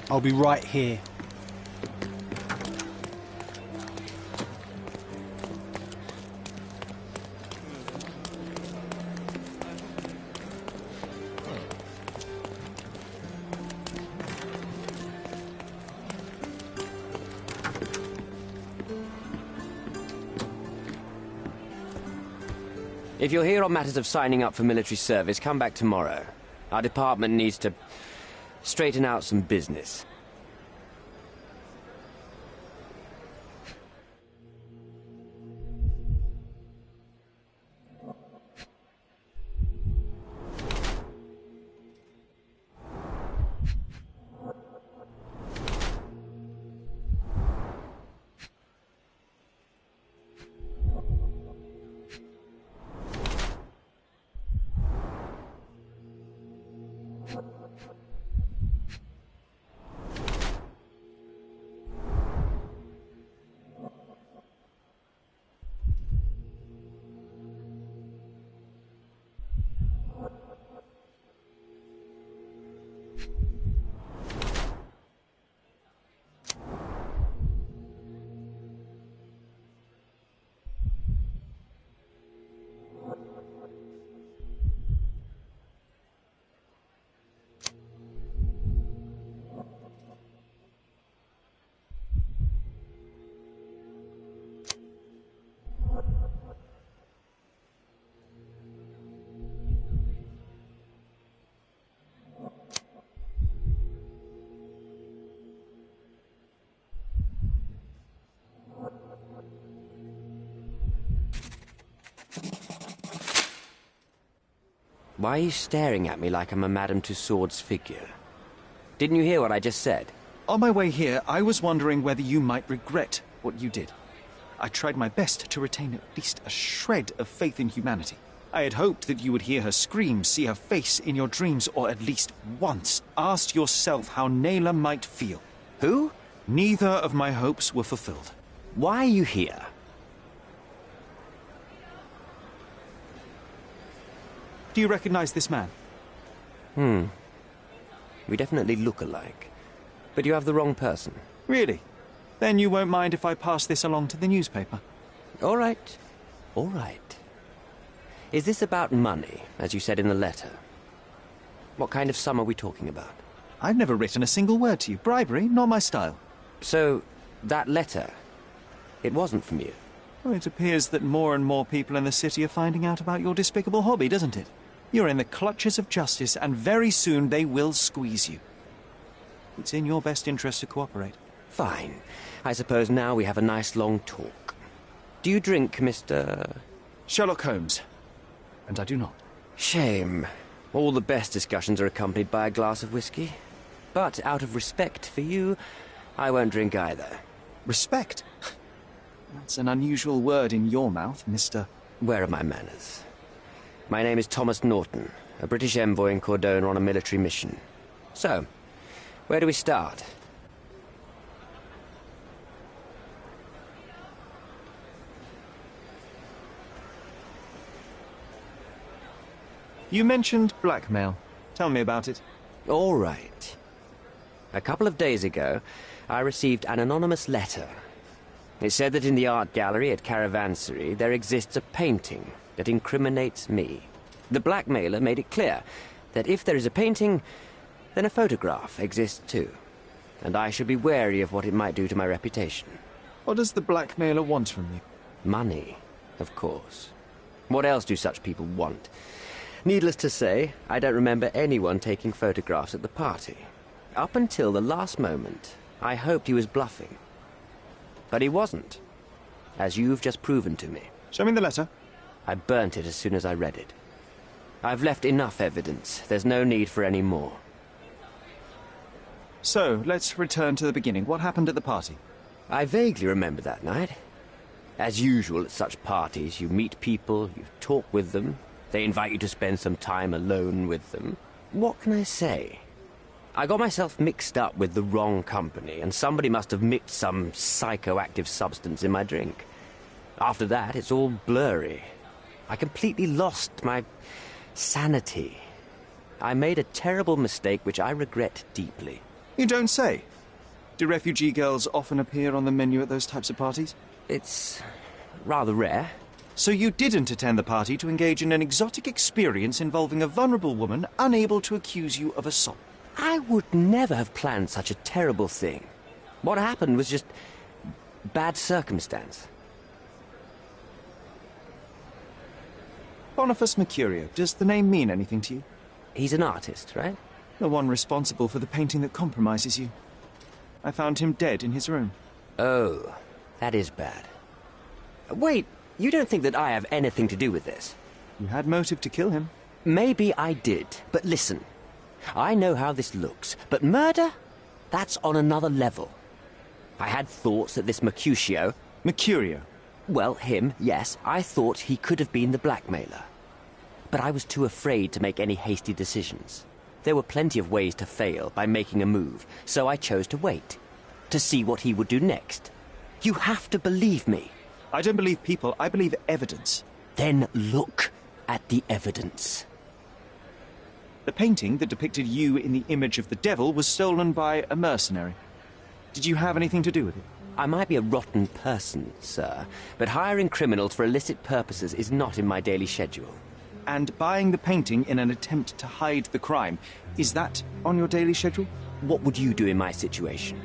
I'll be right here. If you're here on matters of signing up for military service, come back tomorrow. Our department needs to straighten out some business. Why are you staring at me like I'm a Madame Tussauds figure? Didn't you hear what I just said? On my way here, I was wondering whether you might regret what you did. I tried my best to retain at least a shred of faith in humanity. I had hoped that you would hear her scream, see her face in your dreams, or at least once ask yourself how Naylor might feel. Who? Neither of my hopes were fulfilled. Why are you here? Do you recognize this man? We definitely look alike. But you have the wrong person. Really? Then you won't mind if I pass this along to the newspaper? All right. All right. Is this about money, as you said in the letter? What kind of sum are we talking about? I've never written a single word to you. Bribery, not my style. So, that letter, it wasn't from you? Well, it appears that more and more people in the city are finding out about your despicable hobby, doesn't it? You're in the clutches of justice, and very soon they will squeeze you. It's in your best interest to cooperate. Fine. I suppose now we have a nice long talk. Do you drink, Mr. Sherlock Holmes. And I do not. Shame. All the best discussions are accompanied by a glass of whiskey. But out of respect for you, I won't drink either. Respect? That's an unusual word in your mouth, Mr. Where are my manners? My name is Thomas Norton, a British envoy in Cordona on a military mission. So, where do we start? You mentioned blackmail. Tell me about it. All right. A couple of days ago, I received an anonymous letter. It said that in the art gallery at Caravansary there exists a painting that incriminates me. The blackmailer made it clear that if there is a painting, then a photograph exists too. And I should be wary of what it might do to my reputation. What does the blackmailer want from you? Money, of course. What else do such people want? Needless to say, I don't remember anyone taking photographs at the party. Up until the last moment, I hoped he was bluffing. But he wasn't, as you've just proven to me. Show me the letter. I burnt it as soon as I read it. I've left enough evidence. There's no need for any more. So, let's return to the beginning. What happened at the party? I vaguely remember that night. As usual at such parties, you meet people, you talk with them, they invite you to spend some time alone with them. What can I say? I got myself mixed up with the wrong company, and somebody must have mixed some psychoactive substance in my drink. After that, it's all blurry. I completely lost my sanity. I made a terrible mistake which I regret deeply. You don't say. Do refugee girls often appear on the menu at those types of parties? It's rather rare. So you didn't attend the party to engage in an exotic experience involving a vulnerable woman unable to accuse you of assault? I would never have planned such a terrible thing. What happened was just bad circumstance. Boniface Mercurio, does the name mean anything to you? He's an artist, right? The one responsible for the painting that compromises you. I found him dead in his room. Oh, that is bad. Wait, you don't think that I have anything to do with this? You had motive to kill him. Maybe I did, but listen. I know how this looks, but murder? That's on another level. I had thoughts that this Mercutio... Mercurio? Well, him, yes. I thought he could have been the blackmailer. But I was too afraid to make any hasty decisions. There were plenty of ways to fail by making a move, so I chose to wait. To see what he would do next. You have to believe me. I don't believe people, I believe evidence. Then look at the evidence. The painting that depicted you in the image of the devil was stolen by a mercenary. Did you have anything to do with it? I might be a rotten person, sir, but hiring criminals for illicit purposes is not in my daily schedule. And buying the painting in an attempt to hide the crime, is that on your daily schedule? What would you do in my situation?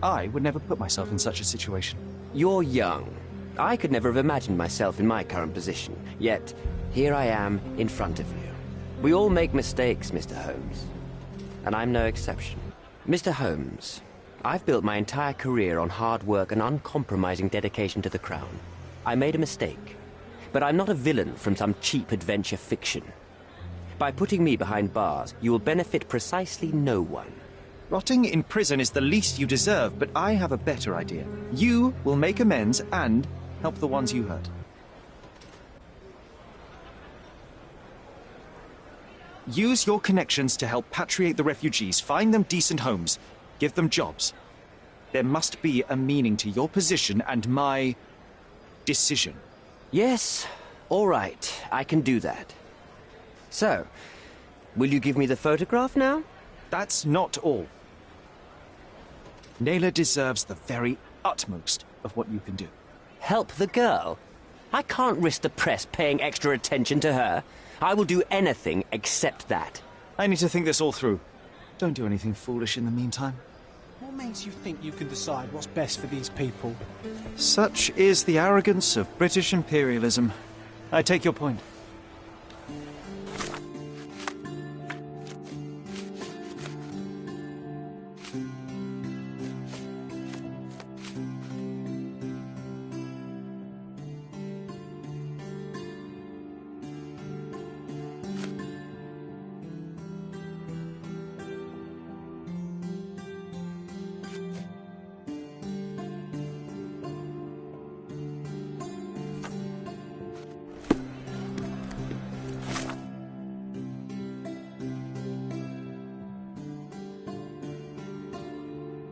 I would never put myself in such a situation. You're young. I could never have imagined myself in my current position. Yet, here I am in front of you. We all make mistakes, Mr. Holmes. And I'm no exception. Mr. Holmes, I've built my entire career on hard work and uncompromising dedication to the Crown. I made a mistake. But I'm not a villain from some cheap adventure fiction. By putting me behind bars, you will benefit precisely no one. Rotting in prison is the least you deserve, but I have a better idea. You will make amends and help the ones you hurt. Use your connections to help patriate the refugees, find them decent homes, give them jobs. There must be a meaning to your position and my decision. Yes, all right, I can do that. So, will you give me the photograph now? That's not all. Naylor deserves the very utmost of what you can do. Help the girl? I can't risk the press paying extra attention to her. I will do anything except that. I need to think this all through. Don't do anything foolish in the meantime. What makes you think you can decide what's best for these people? Such is the arrogance of British imperialism. I take your point.